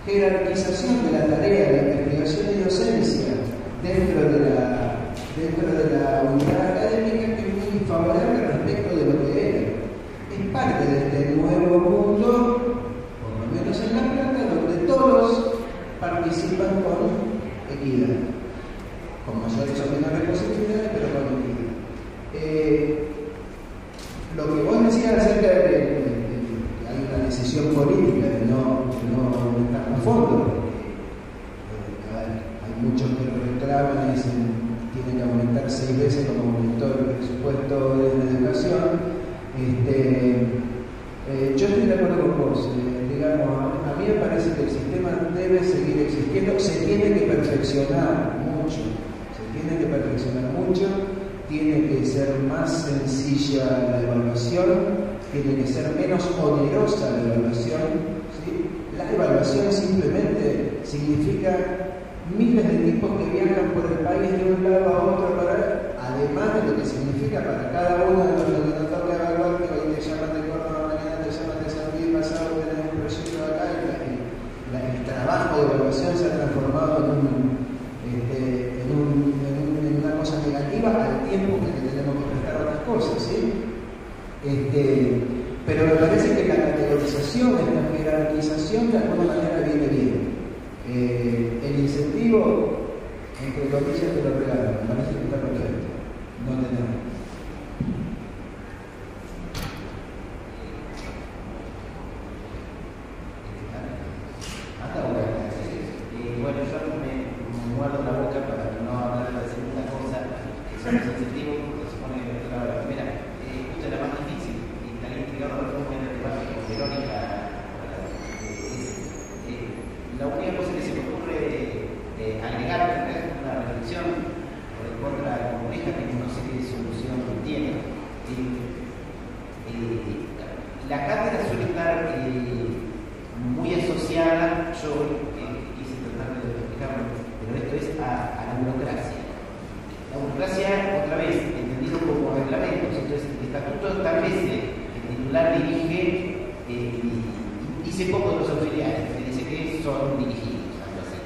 jerarquización de la tarea de investigación y docencia dentro de la unidad académica que es muy favorable respecto de lo que era. Es parte de este nuevo mundo, por lo menos en La Plata, donde todos participan con equidad, con mayores o menores posibilidades, pero con equidad. Lo que vos decías acerca de que hay una decisión política de no aumentar los fondos, porque hay muchos que reclaman y dicen tienen que aumentar 6 veces como aumentó el presupuesto de la educación. Yo estoy de acuerdo con vos. Digamos, a mí me parece que el sistema debe seguir existiendo, se tiene que perfeccionar mucho, tiene que ser más sencilla la evaluación, tiene que ser menos onerosa la evaluación, ¿sí? La evaluación simplemente significa miles de tipos que viajan por el país de un lado a otro, además de lo que significa para cada uno de los que nos toca evaluar, que hoy te llaman de Córdoba, mañana te llaman de San Luis, pasado tenés un proyecto acá, y el trabajo de evaluación se ha transformado en una cosa negativa al tiempo que tenemos que prestar otras cosas, ¿sí? Pero me parece que la categorización, esta jerarquización de alguna manera viene bien. El incentivo, entre comillas, te lo regalo, me parece que está perfecto. No tenemos. Bueno, yo me guardo la boca para no hablar de la segunda cosa, que son los incentivos, porque se supone que la primera, esta es la más difícil, y está intrigado a en el debate con Verónica. La única cosa que se me ocurre agregar una reflexión contra como esta, que no sé qué solución tiene. La cátedra suele estar muy asociada, yo quise tratar de explicarlo, pero esto es a la burocracia. La burocracia, otra vez, entendido como reglamentos. Entonces, el estatuto establece que el titular dirige y dice poco de los auxiliares, que dice que son dirigidos, algo así,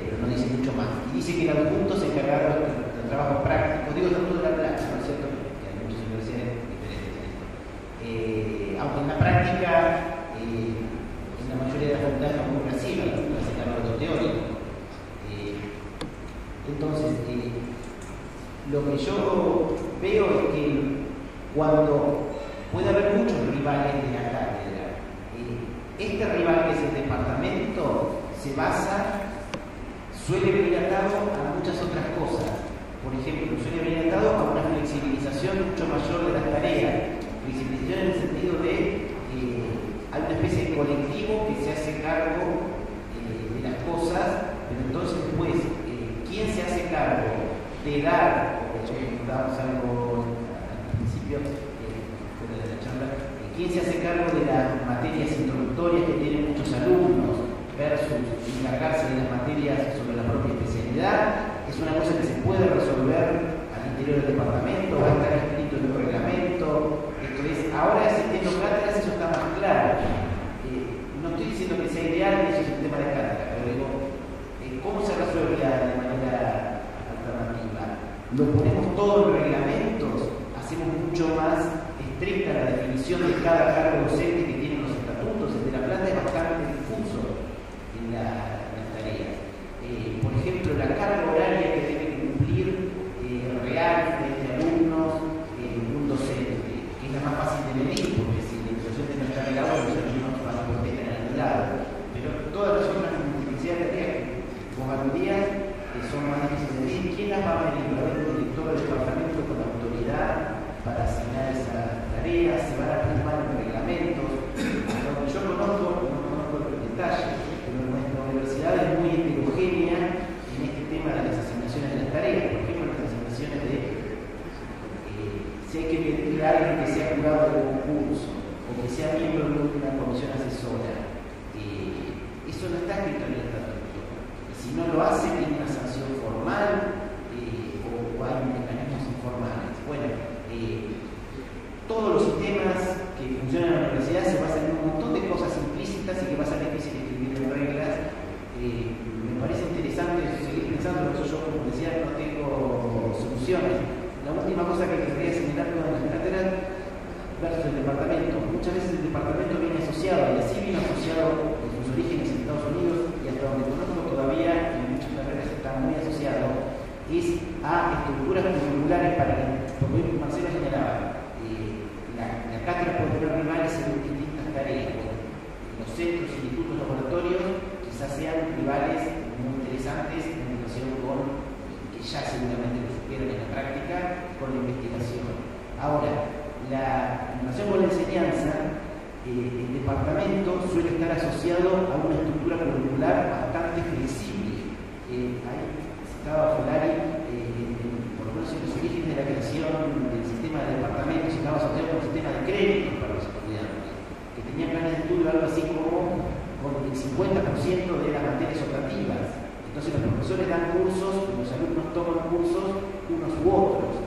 pero no dice mucho más. Y dice que el adjunto se encarga del trabajo práctico. Digo, tanto de la plata, ¿no es cierto? Que hay muchas universidades diferentes. Aunque en la práctica, en la mayoría de las facultades no ocurre así, la facultad se encarga de lo teórico. Entonces, lo que yo veo es que cuando puede haber muchos rivales de la cátedra, este rival, que es el departamento, suele venir atado a muchas otras cosas. Por ejemplo, suele venir atado a una flexibilización mucho mayor de las tareas. Flexibilización en el sentido de hay una especie de colectivo que se hace cargo de las cosas, pero entonces después, ¿quién se hace cargo de dar, comentábamos algo al principio, fuera de la charla, quién se hace cargo de las materias introductorias que tienen muchos alumnos versus encargarse de las materias sobre la propia especialidad? Es una cosa que se puede resolver al interior del departamento, va a estar escrito en un reglamento. Entonces, ahora asistiendo cátedras eso está más claro. No estoy diciendo que sea ideal, eso es un tema de cátedra, pero digo, ¿cómo se resuelve de manera alternativa? Lo ponemos todo en reglamentos, hacemos mucho más estricta la definición de cada cargo docente que tienen los estatutos. El de La Plata es bastante difuso en las tareas. Por ejemplo, la carga horaria que debe cumplir real frente a alumnos, un docente, que es la más fácil de medir, porque si el docente no está relado, los alumnos van a poder tener al lado. Pero todas las otras multiplicidad de tareas que vos aludías son más difíciles de medir. ¿Quién las va a medir? ¿Va a haber un director del departamento con autoridad para asignar esas tareas? ¿Se van a plasmar en reglamentos? Yo conozco, no conozco el detalle, pero nuestra universidad es muy heterogénea en este tema de las asignaciones de las tareas. Por ejemplo, las asignaciones de si hay que pedir a alguien que sea jurado de concurso o que sea miembro de una comisión asesora, eso no está escrito en el estatuto. Y si no lo hace, tiene una sanción formal o hay mecanismos informales. Bueno, todos los sistemas que funcionan en la universidad se basan en un montón de cosas implícitas y que va a ser difícil escribir en reglas. Me parece interesante seguir pensando, por eso yo, como decía, no tengo soluciones. La última cosa que querría señalar con las cátedras versus el departamento. Muchas veces el departamento viene asociado, y así viene asociado en sus orígenes en Estados Unidos, y hasta donde conozco todavía en muchas carreras está muy asociado, es a estructuras curriculares paralelas. Porque Marcelo señalaba, la cátedra puede tener rivales en distintas tareas. Los centros, institutos, laboratorios quizás sean rivales muy interesantes en relación con, que ya seguramente lo supieron en la práctica, con la investigación. Ahora, en relación con la enseñanza, el departamento suele estar asociado a una estructura curricular bastante flexible. Ahí citaba Folari, por lo menos en los orígenes de la creación del sistema de departamentos, estaba asociado con un sistema de créditos para los estudiantes, que tenían planes de estudio algo así como con el 50% de las materias optativas. Entonces los profesores dan cursos, los alumnos toman cursos, unos u otros.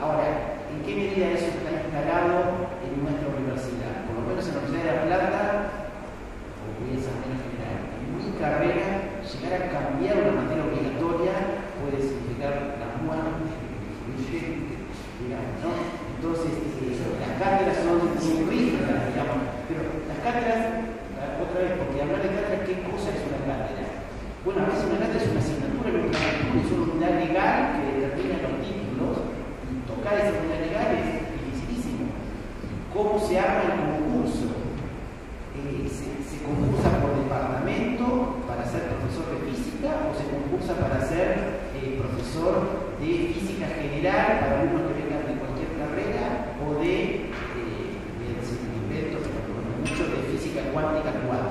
Ahora, ¿en qué medida eso está instalado en nuestra universidad? Por lo menos en la Universidad de La Plata, o voy a saber en general, en mi carrera, llegar a cambiar una materia obligatoria puede significar la muerte, digamos, ¿no? Entonces, las cátedras son muy rígidas, digamos, pero las cátedras, otra vez, porque hablar de cátedras, ¿qué cosa es una cátedra? Bueno, a veces una cátedra es una asignatura, pero una asignatura es una unidad legal que determina los títulos, y tocar esa unidad legal es dificilísimo. ¿Cómo se arma el concurso? Se concursa por departamento para ser profesor de física o se concursa para ser profesor de física general para alumnos que vengan de cualquier carrera o de mucho de física cuántica 4,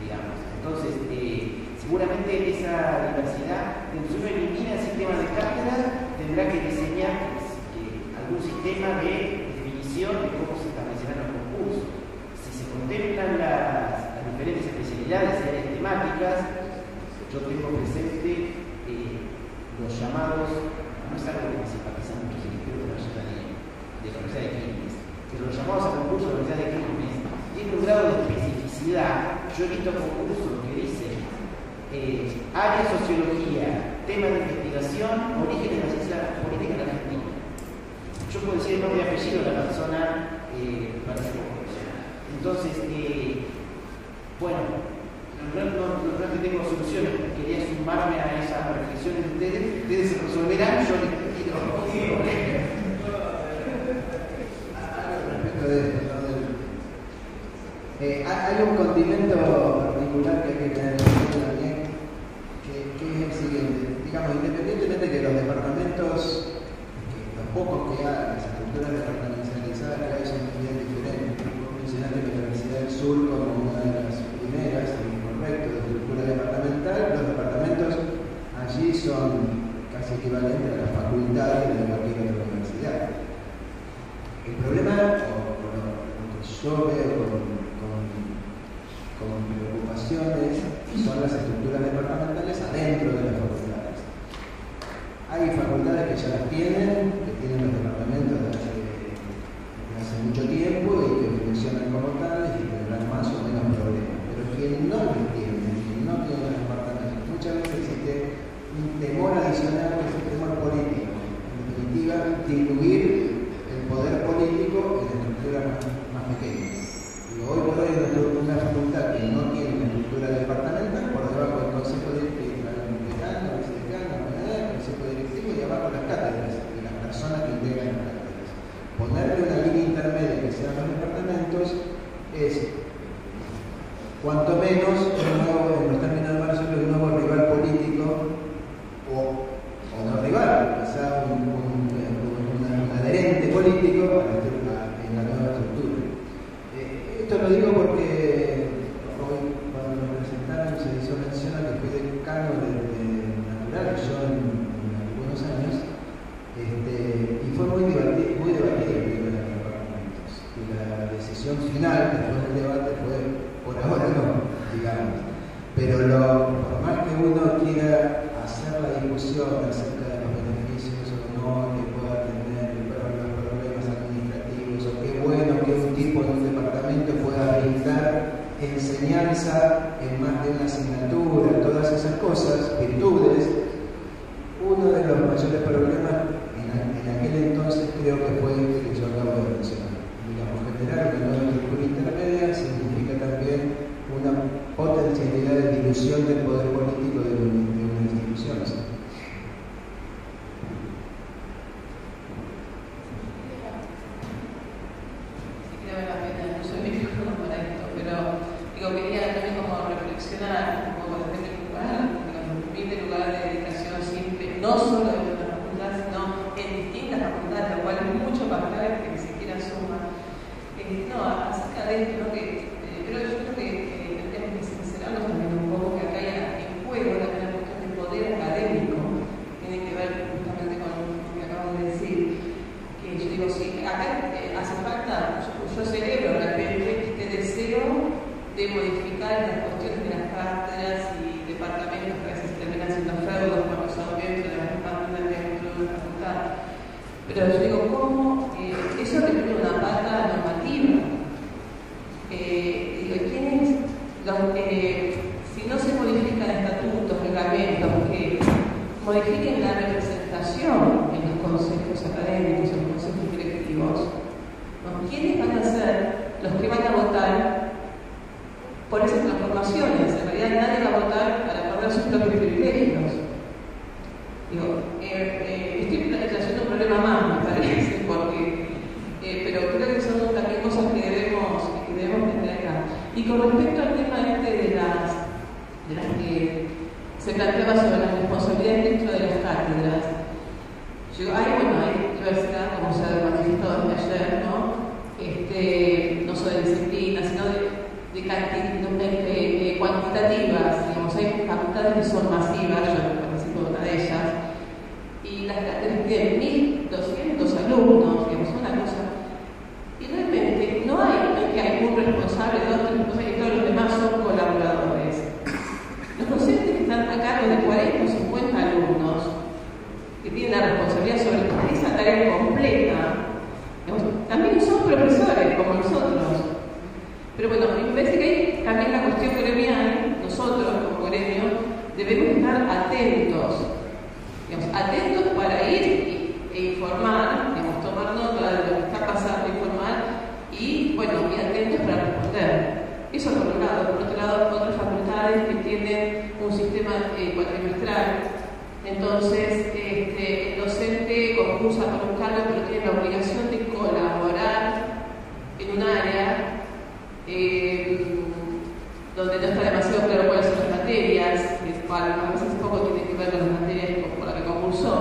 digamos. Entonces, seguramente esa diversidad, si uno elimina el sistema de cátedra, tendrá que diseñar algún sistema de definición de cómo se establecerán los concursos. Si se contemplan las diferentes especialidades y áreas temáticas, yo tengo presente los llamados, no es algo que me simpatiza mucho, si creo que no haya de la Universidad de Quilmes, pero los llamados a concursos de la Universidad de Quilmes tienen un grado de especificidad. Yo he visto concursos que dicen área sociología, tema de investigación, orígenes de la ciencia política en Argentina. Yo puedo decir el nombre y apellido de la persona para ser profesional. Entonces, bueno, no tengo soluciones, quería sumarme a esas reflexiones de ustedes se resolverán, yo les pido. Respecto de esto, hay un condimento particular que hay que tener en cuenta también, que es el siguiente. Digamos, independientemente de que los departamentos, los pocos que hay, las estructuras departamentalizadas que hay son bien diferentes, como dice mencionaste la Universidad del Sur como una de las primeras, correcto, de estructura departamental. Los departamentos allí son casi equivalentes a las facultades de cualquier otra universidad. El problema, o lo que yo veo con preocupaciones, son las estructuras departamentales adentro de las facultades. Hay facultades que ya las tienen, que tienen los departamentos desde hace mucho tiempo y que funcionan como tales y tendrán más o menos problemas. Pero quien no los tiene, quien no tiene los departamentos, muchas veces existe un temor adicional, que es el temor político. En definitiva, diluir el poder político en estructuras más pequeñas. Y hoy por hoy una facultad que no tiene una estructura departamental, por debajo del consejo directivo, el decano, el vicedecano, el consejo directivo y abajo las cátedras y las personas que integran las cátedras. Ponerle una línea intermedia que sean los departamentos es, cuanto menos, en los términos de Marcelo, un nuevo rival político o no rival, quizá un adherente político en la nueva estructura. Esto lo digo porque hoy, cuando me presentaron, se hizo mención a que fui decano de Natural, yo en algunos años, y fue muy debatido el tema de los departamentos. Y la decisión final, después del debate, fue por ahora no, digamos. Pero por más que uno quiera hacer la discusión acerca de los beneficios o no que pueda tener los problemas administrativos, o qué bueno que un tipo de un departamento pueda brindar enseñanza en más de una asignatura, todas esas cosas, virtudes, uno de los mayores problemas en aquel entonces creo que fue el que yo acabo de mencionar. Digamos, generar una nueva estructura intermedia significa también una potencialidad de dilución del poder político de una institución. ¿Sí? Creo que la pena, no soy micrófono para esto, pero digo, quería también como reflexionar, como para tener un lugar de dedicación simple, no solo en una facultad, sino en distintas facultades, lo cual es mucho más grave que ni siquiera suma. No, acerca de esto, ¿no? Pero yo creo que tenemos que sincerarnos también un poco, que acá hay en juego también la cuestión del poder académico, tiene que ver justamente con lo que acabo de decir, que yo digo, sí, acá hace falta, yo celebro realmente este deseo de modificar las cuestiones de las cátedras y departamentos que a veces terminan siendo feudos cuando son dentro de las departamentos dentro de la facultad. Pero yo digo, ¿cómo eso requiere una pata normativa? Si no se modifican estatutos, reglamentos que modifiquen la representación en los consejos académicos, en los consejos directivos, ¿no? ¿Quiénes van a ser los que van a votar por esas transformaciones? En realidad nadie va a votar para perder sus propios privilegios. Digo, estoy trayendo un problema más, me parece, porque, pero creo que son también cosas que debemos tener acá. Y con respecto al tema de las que se planteaba sobre las responsabilidades dentro de las cátedras, hay diversidad, como se ha manifestado desde ayer, no solo de disciplina, sino de cuantitativas. Digamos, hay facultades que son masivas, yo participo de una de ellas, y las cátedras tienen 1.200 alumnos, digamos, una cosa. Y realmente no es que hay un responsable, dos responsables y todos los demás son colaboradores. Los docentes que están a cargo de 40 o 50 alumnos, que tienen la responsabilidad sobre esa tarea completa, digamos, también son profesores como nosotros. Pero bueno, me parece que hay también la cuestión gremial, nosotros como gremio debemos estar atentos, digamos, atentos para ir e informar, digamos, tomar nota de lo que está pasando, informar y, bueno, y atentos para responder. Eso por un lado. Por otro lado, otras facultades que tienen un sistema cuatrimestral. Entonces, el docente concursa por un cargo, pero tiene la obligación de colaborar en un área donde no está demasiado claro cuáles son las materias, a veces poco tiene que ver con las materias por las que concursó.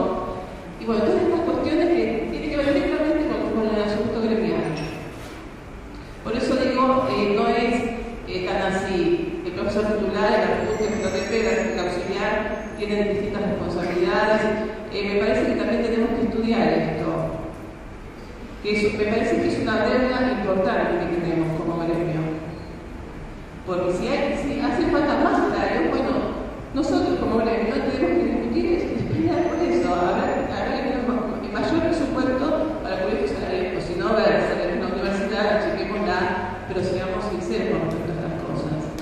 Y bueno, todas estas cuestiones que tienen que ver directamente con el asunto gremial. Por eso digo, así. El profesor titular, el adjunto, el JTP, el auxiliar, tienen distintas responsabilidades. Me parece que también tenemos que estudiar esto. Me parece que es una deuda importante que tenemos como gremio. Porque si hace falta más salarios, bueno, nosotros como gremio tenemos que discutir y pelear por eso. Habrá que mayor presupuesto para cubrir salarios, si no, ver en la universidad, chequémosla, pero seamos sinceros con respecto a estas cosas.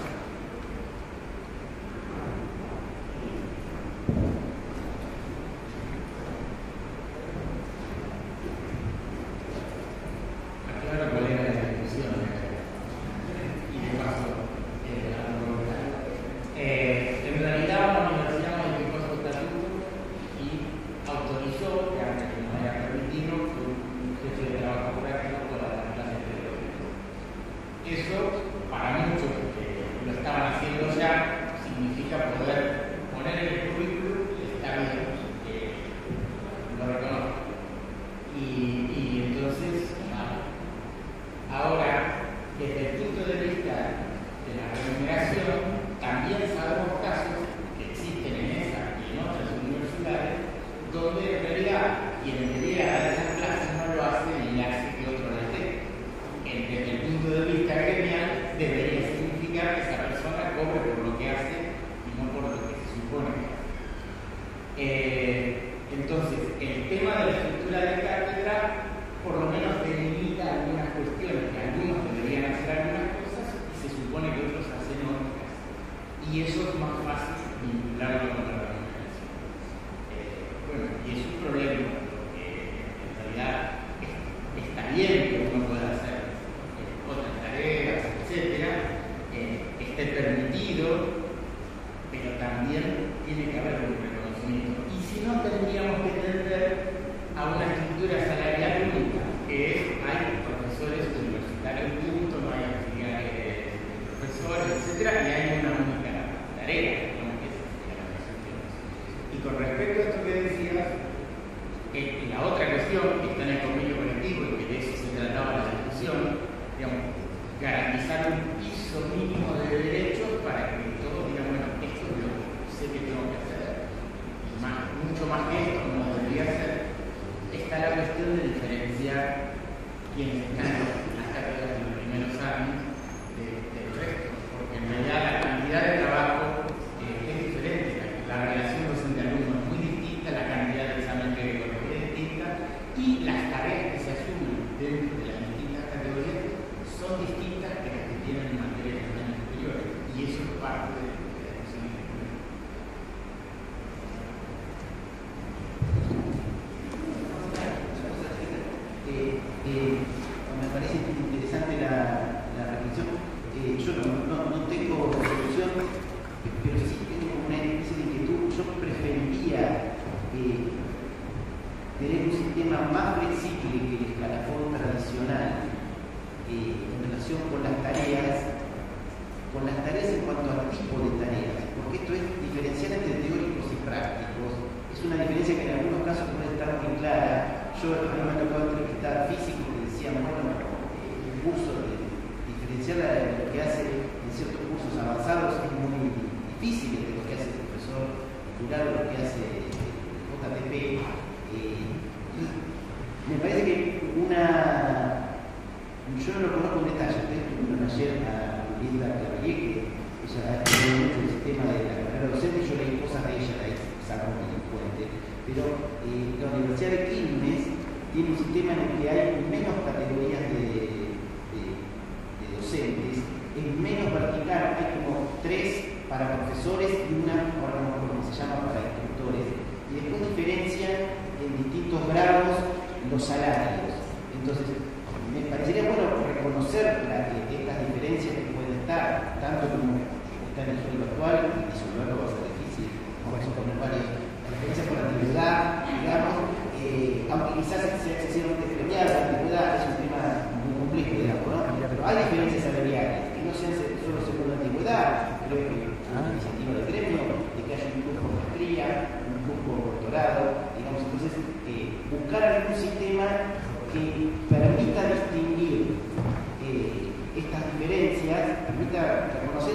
Permita reconocer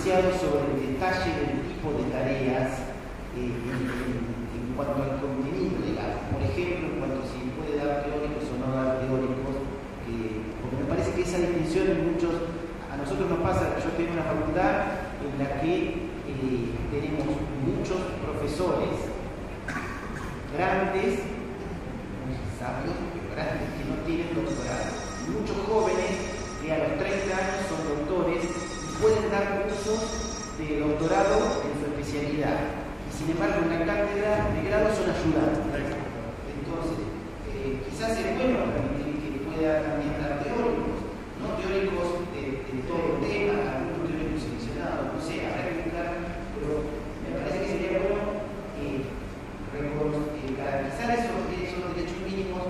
demasiado sobre el detalle del tipo de tareas en cuanto al contenido, digamos. Por ejemplo, en cuanto a si puede dar teóricos o no dar teóricos, porque me parece que esa distinción en muchos, a nosotros nos pasa, yo tengo una facultad en la que tenemos muchos profesores grandes, sabios, pero grandes, que no tienen doctorado. Muchos jóvenes que a los 30 años son doctores y pueden dar cursos de doctorado en su especialidad. Y sin embargo, en la cátedra de grado son ayudantes. Entonces, quizás es bueno permitir que pueda también dar teóricos, no teóricos de todo el tema, algunos teóricos seleccionados, no sé, habrá que buscar, pero me parece que sería bueno garantizar esos derechos mínimos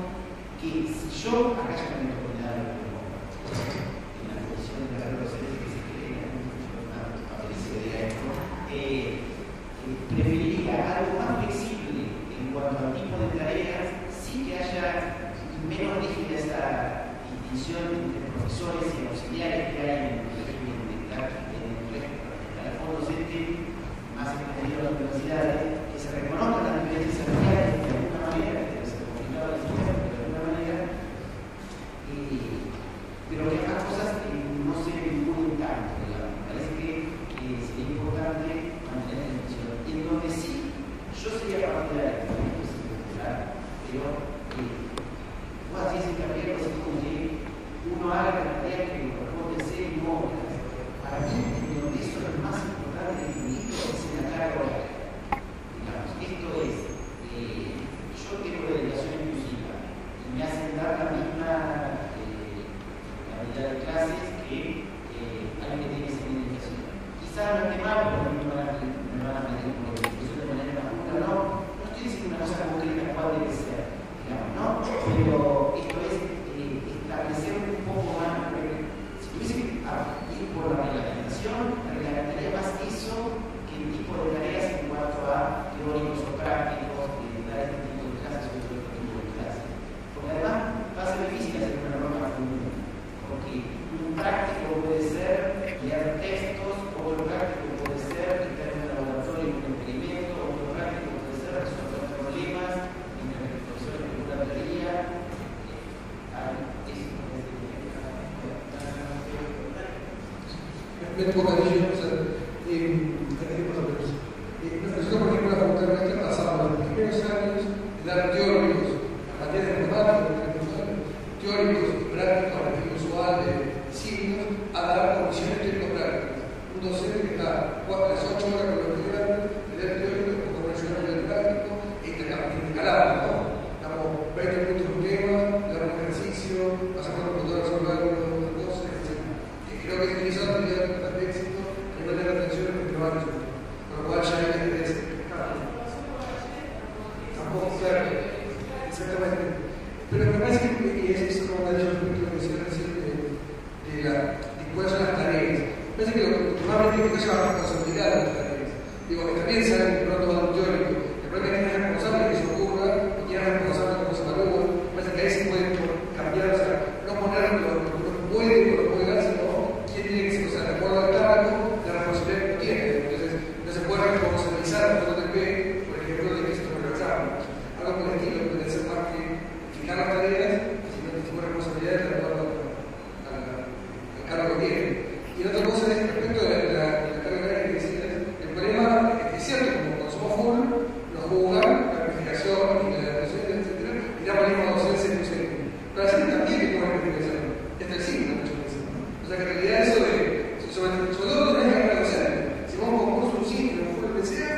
que si yo, acá ya también me voy a dar en la posición de la docente que se cree, aparece que diga esto, preferiría algo más flexible en cuanto al tipo de tareas, sí que haya menos rígida esa distinción entre profesores y auxiliares que hay en el régimen el fondo docente más extendido de las universidades, que se reconozcan las diferencias salariales de alguna manera, que se complicaba la situación de alguna manera, pero que estas cosas no se vinculen tanto, digamos. Me parece que sería importante mantener la distinción. Y en donde sí, yo sería partidario, pero vos hacés hincapié así como que uno haga la tarea que le corresponde ser y no otras. Para mí, en donde eso es más importante que el libro, es en la carga horaria. Digamos, esto es, yo tengo la educación inclusiva y me hacen dar la misma cantidad de clases que alguien que tiene esa identificación. Quizás no esté mal, porque me van a meter por educación de manera más pura, no estoy diciendo una cosa concreta cuál debe ser, digamos, ¿no? Pero esto es establecer un poco más, si tuviese que ir por la reglamentación, reglamentaría más eso que el tipo de tareas en cuanto a teóricos o prácticos, dar este tipo de clases o otro tipo de clases. Porque además va a ser difícil hacer una norma común, porque un práctico puede ser leer textos, otro práctico puede ser estar en un laboratorio con un experimento, otro práctico puede ser resolver problemas, mientras que el profesor de una teoría. Me bocadillo, o sea, nosotros, por ejemplo, la facultad nuestra pasamos los primeros años de dar teóricos, a materias de matemáticas, teóricos y prácticos, a la usual de signos, a dar comisiones teórico-prácticas. Un docente que está las 8 horas con los estudiantes, le da el teórico, con correcciones del práctico, intercalado, ¿no? Damos 20 minutos de un tema, damos un ejercicio, pasamos por todo resolver algunas cosas, etc. Creo que es una actividad de éxito a nivel de la atención entre varios, con lo cual ya hay que tener ese tampoco, claro, exactamente. Pero me parece que es como una de las cosas que decía recién de cuáles son las tareas. Me parece que lo que más me tiene que ser la responsabilidad de las tareas. Digo, que también saben que pronto va a un teórico, el problema es que es responsable que se ocurra y que es responsable de cómo se evalúa. Me parece que ahí se puede cambiar, o sea, no poner lo que puede o lo puede dar, sino quién tiene que ser, o sea, de acuerdo al cargo, la responsabilidad que tiene. Entonces, no se puede responsabilizar a todo el P, por ejemplo, de que esto no lo examen. Algo por el estilo puede ser más que fijar las tareas, sino que tiene responsabilidad de acuerdo al cargo que tiene. Y otra cosa es respecto de la carga horaria que decías, el problema es cierto, como consumo full, nos juzgan la investigación y la docencia, etc. Y la ponemos docencia en un centro. Pero la gente también tiene una investigación, hasta el signo muchas veces. O sea que en realidad eso de, sobre todo tenés que hablar docente. Si vos concurso un signo, un full, lo que sea,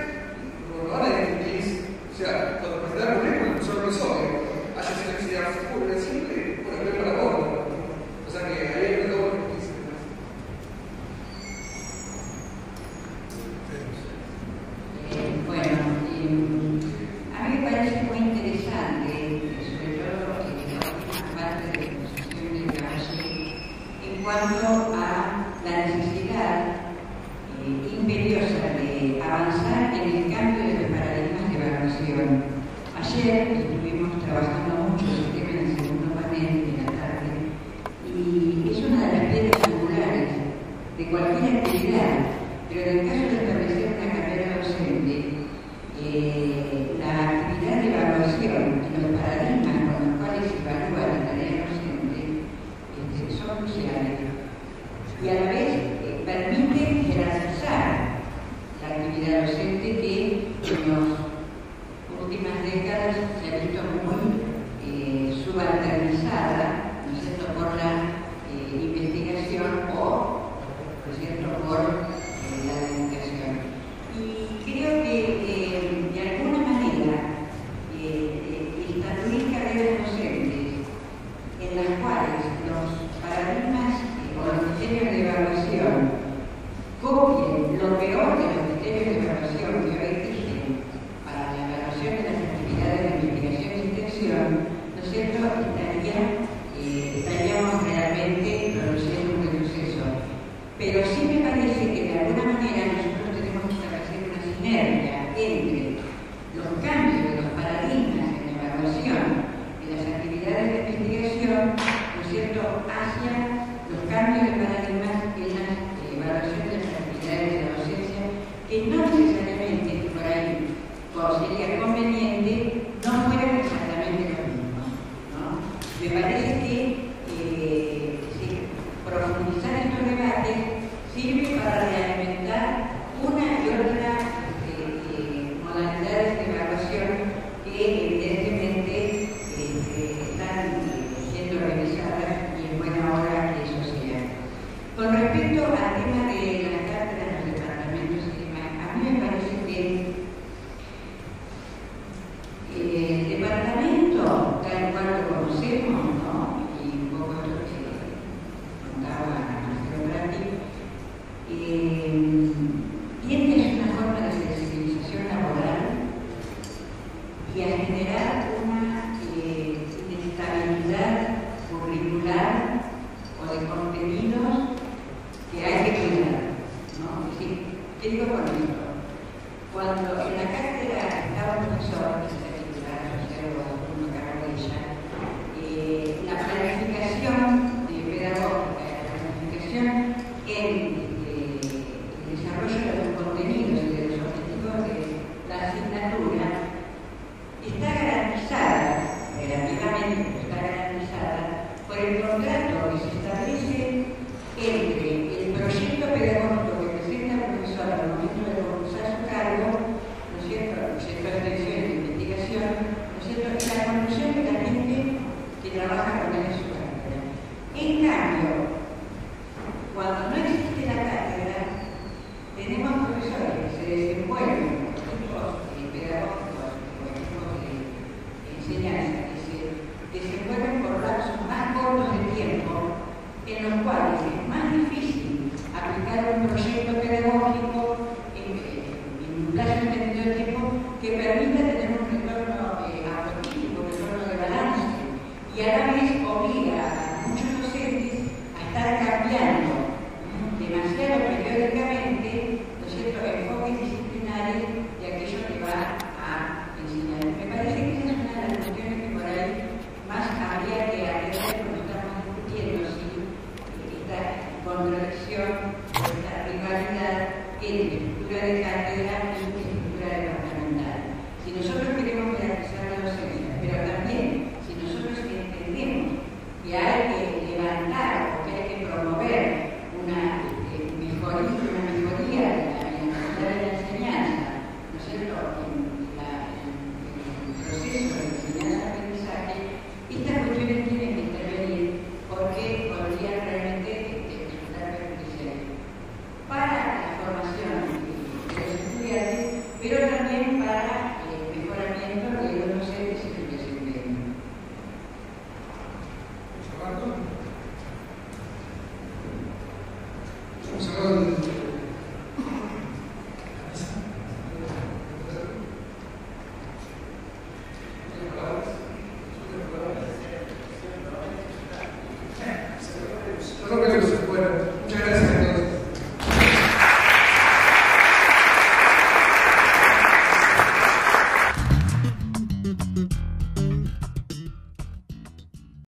no van a discutir. O sea, cuando presentar el currículum, solo lo hizo, haya seleccionado full, el simple, bueno, es para vos. O sea que ahí hay una doble justicia. Bueno, a mí me parece muy interesante, sobre todo en la última parte de la exposición de Gramsci, en cuanto a la necesidad imperiosa de avanzar en el cambio de los paradigmas de evaluación. Ayer estuvimos trabajando mucho el tema en el segundo panel de la tarde y es una de las piedras angulares de cualquier actividad, pero en el caso de establecer una carrera docente, la actividad de evaluación y los paradigmas con los cuales se evalúa la tarea docente son cruciales. Y a la vez permite jerarquizar la actividad docente que en las últimas décadas se ha visto muy subalternizada, ¿no es cierto?, por la investigación o, ¿no es cierto?, por la dedicación. Y creo que de alguna manera estatuir carreras docentes en las cuales los paradigmas o los criterios de evaluación copien lo peor de los criterios de evaluación que hoy existen para la evaluación de las actividades de investigación y extensión, ¿no es cierto?, estaríamos realmente produciendo un retroceso. Pero sí me parece que de alguna manera nosotros tenemos que establecer una sinergia entre los cambios de los paradigmas en la evaluación de las actividades de investigación, ¿no es cierto?, hacia los cambios de paradigmas en la evaluación de las actividades de la docencia, que no necesariamente por ahí sería conveniente no fueran exactamente lo mismo, ¿no? Me parece que profundizar estos debates sirve para realimentar una y otra modalidades de evaluación que evidentemente están siendo revisadas y es buena hora que eso sea. Con respecto al tema de las cátedras, los departamentos y demás, a mí me parece que el departamento, tal cual lo conocemos, ¿no?, y un poco lo que contaba Marcelo Prati, tiene una forma de sensibilización laboral y a generar una inestabilidad curricular o de contenidos que hay que cuidar, ¿no? Es decir, ¿qué digo con esto? Cuando en la cátedra estaba un profesor, que se titular José Guadalupe Carolella, la planificación pedagógica, la planificación en el desarrollo de los contenidos y de los objetivos de la asignatura está garantizada, relativamente está garantizada, por el contrato que se establece entre el proyecto pedagógico que presenta el profesor al momento de concursar su cargo, ¿no es cierto?, el proyecto de extensión y de investigación, ¿no es cierto?, y la conclusión de la gente que trabaja con él en su cátedra. En cambio, cuando no existe la cátedra, tenemos profesores que se desenvuelven, equipos pedagógicos o equipos de enseñanza, que se desenvuelven por lapsos más cortos de tiempo, en los cuales es más difícil aplicar un proyecto pedagógico en un plazo extendido de tiempo que permita tener un retorno autocrítico, un retorno de balance, y a la vez obliga a muchos docentes a estar cambiando demasiado periódicamente, ¿no es cierto?, enfoques disciplinares de aquello que va a enseñar. Me parece que esa es una de las cuestiones que por ahí más habría que atender cuando estamos discutiendo si esta contradicción, esta rivalidad entre estructura de cátedra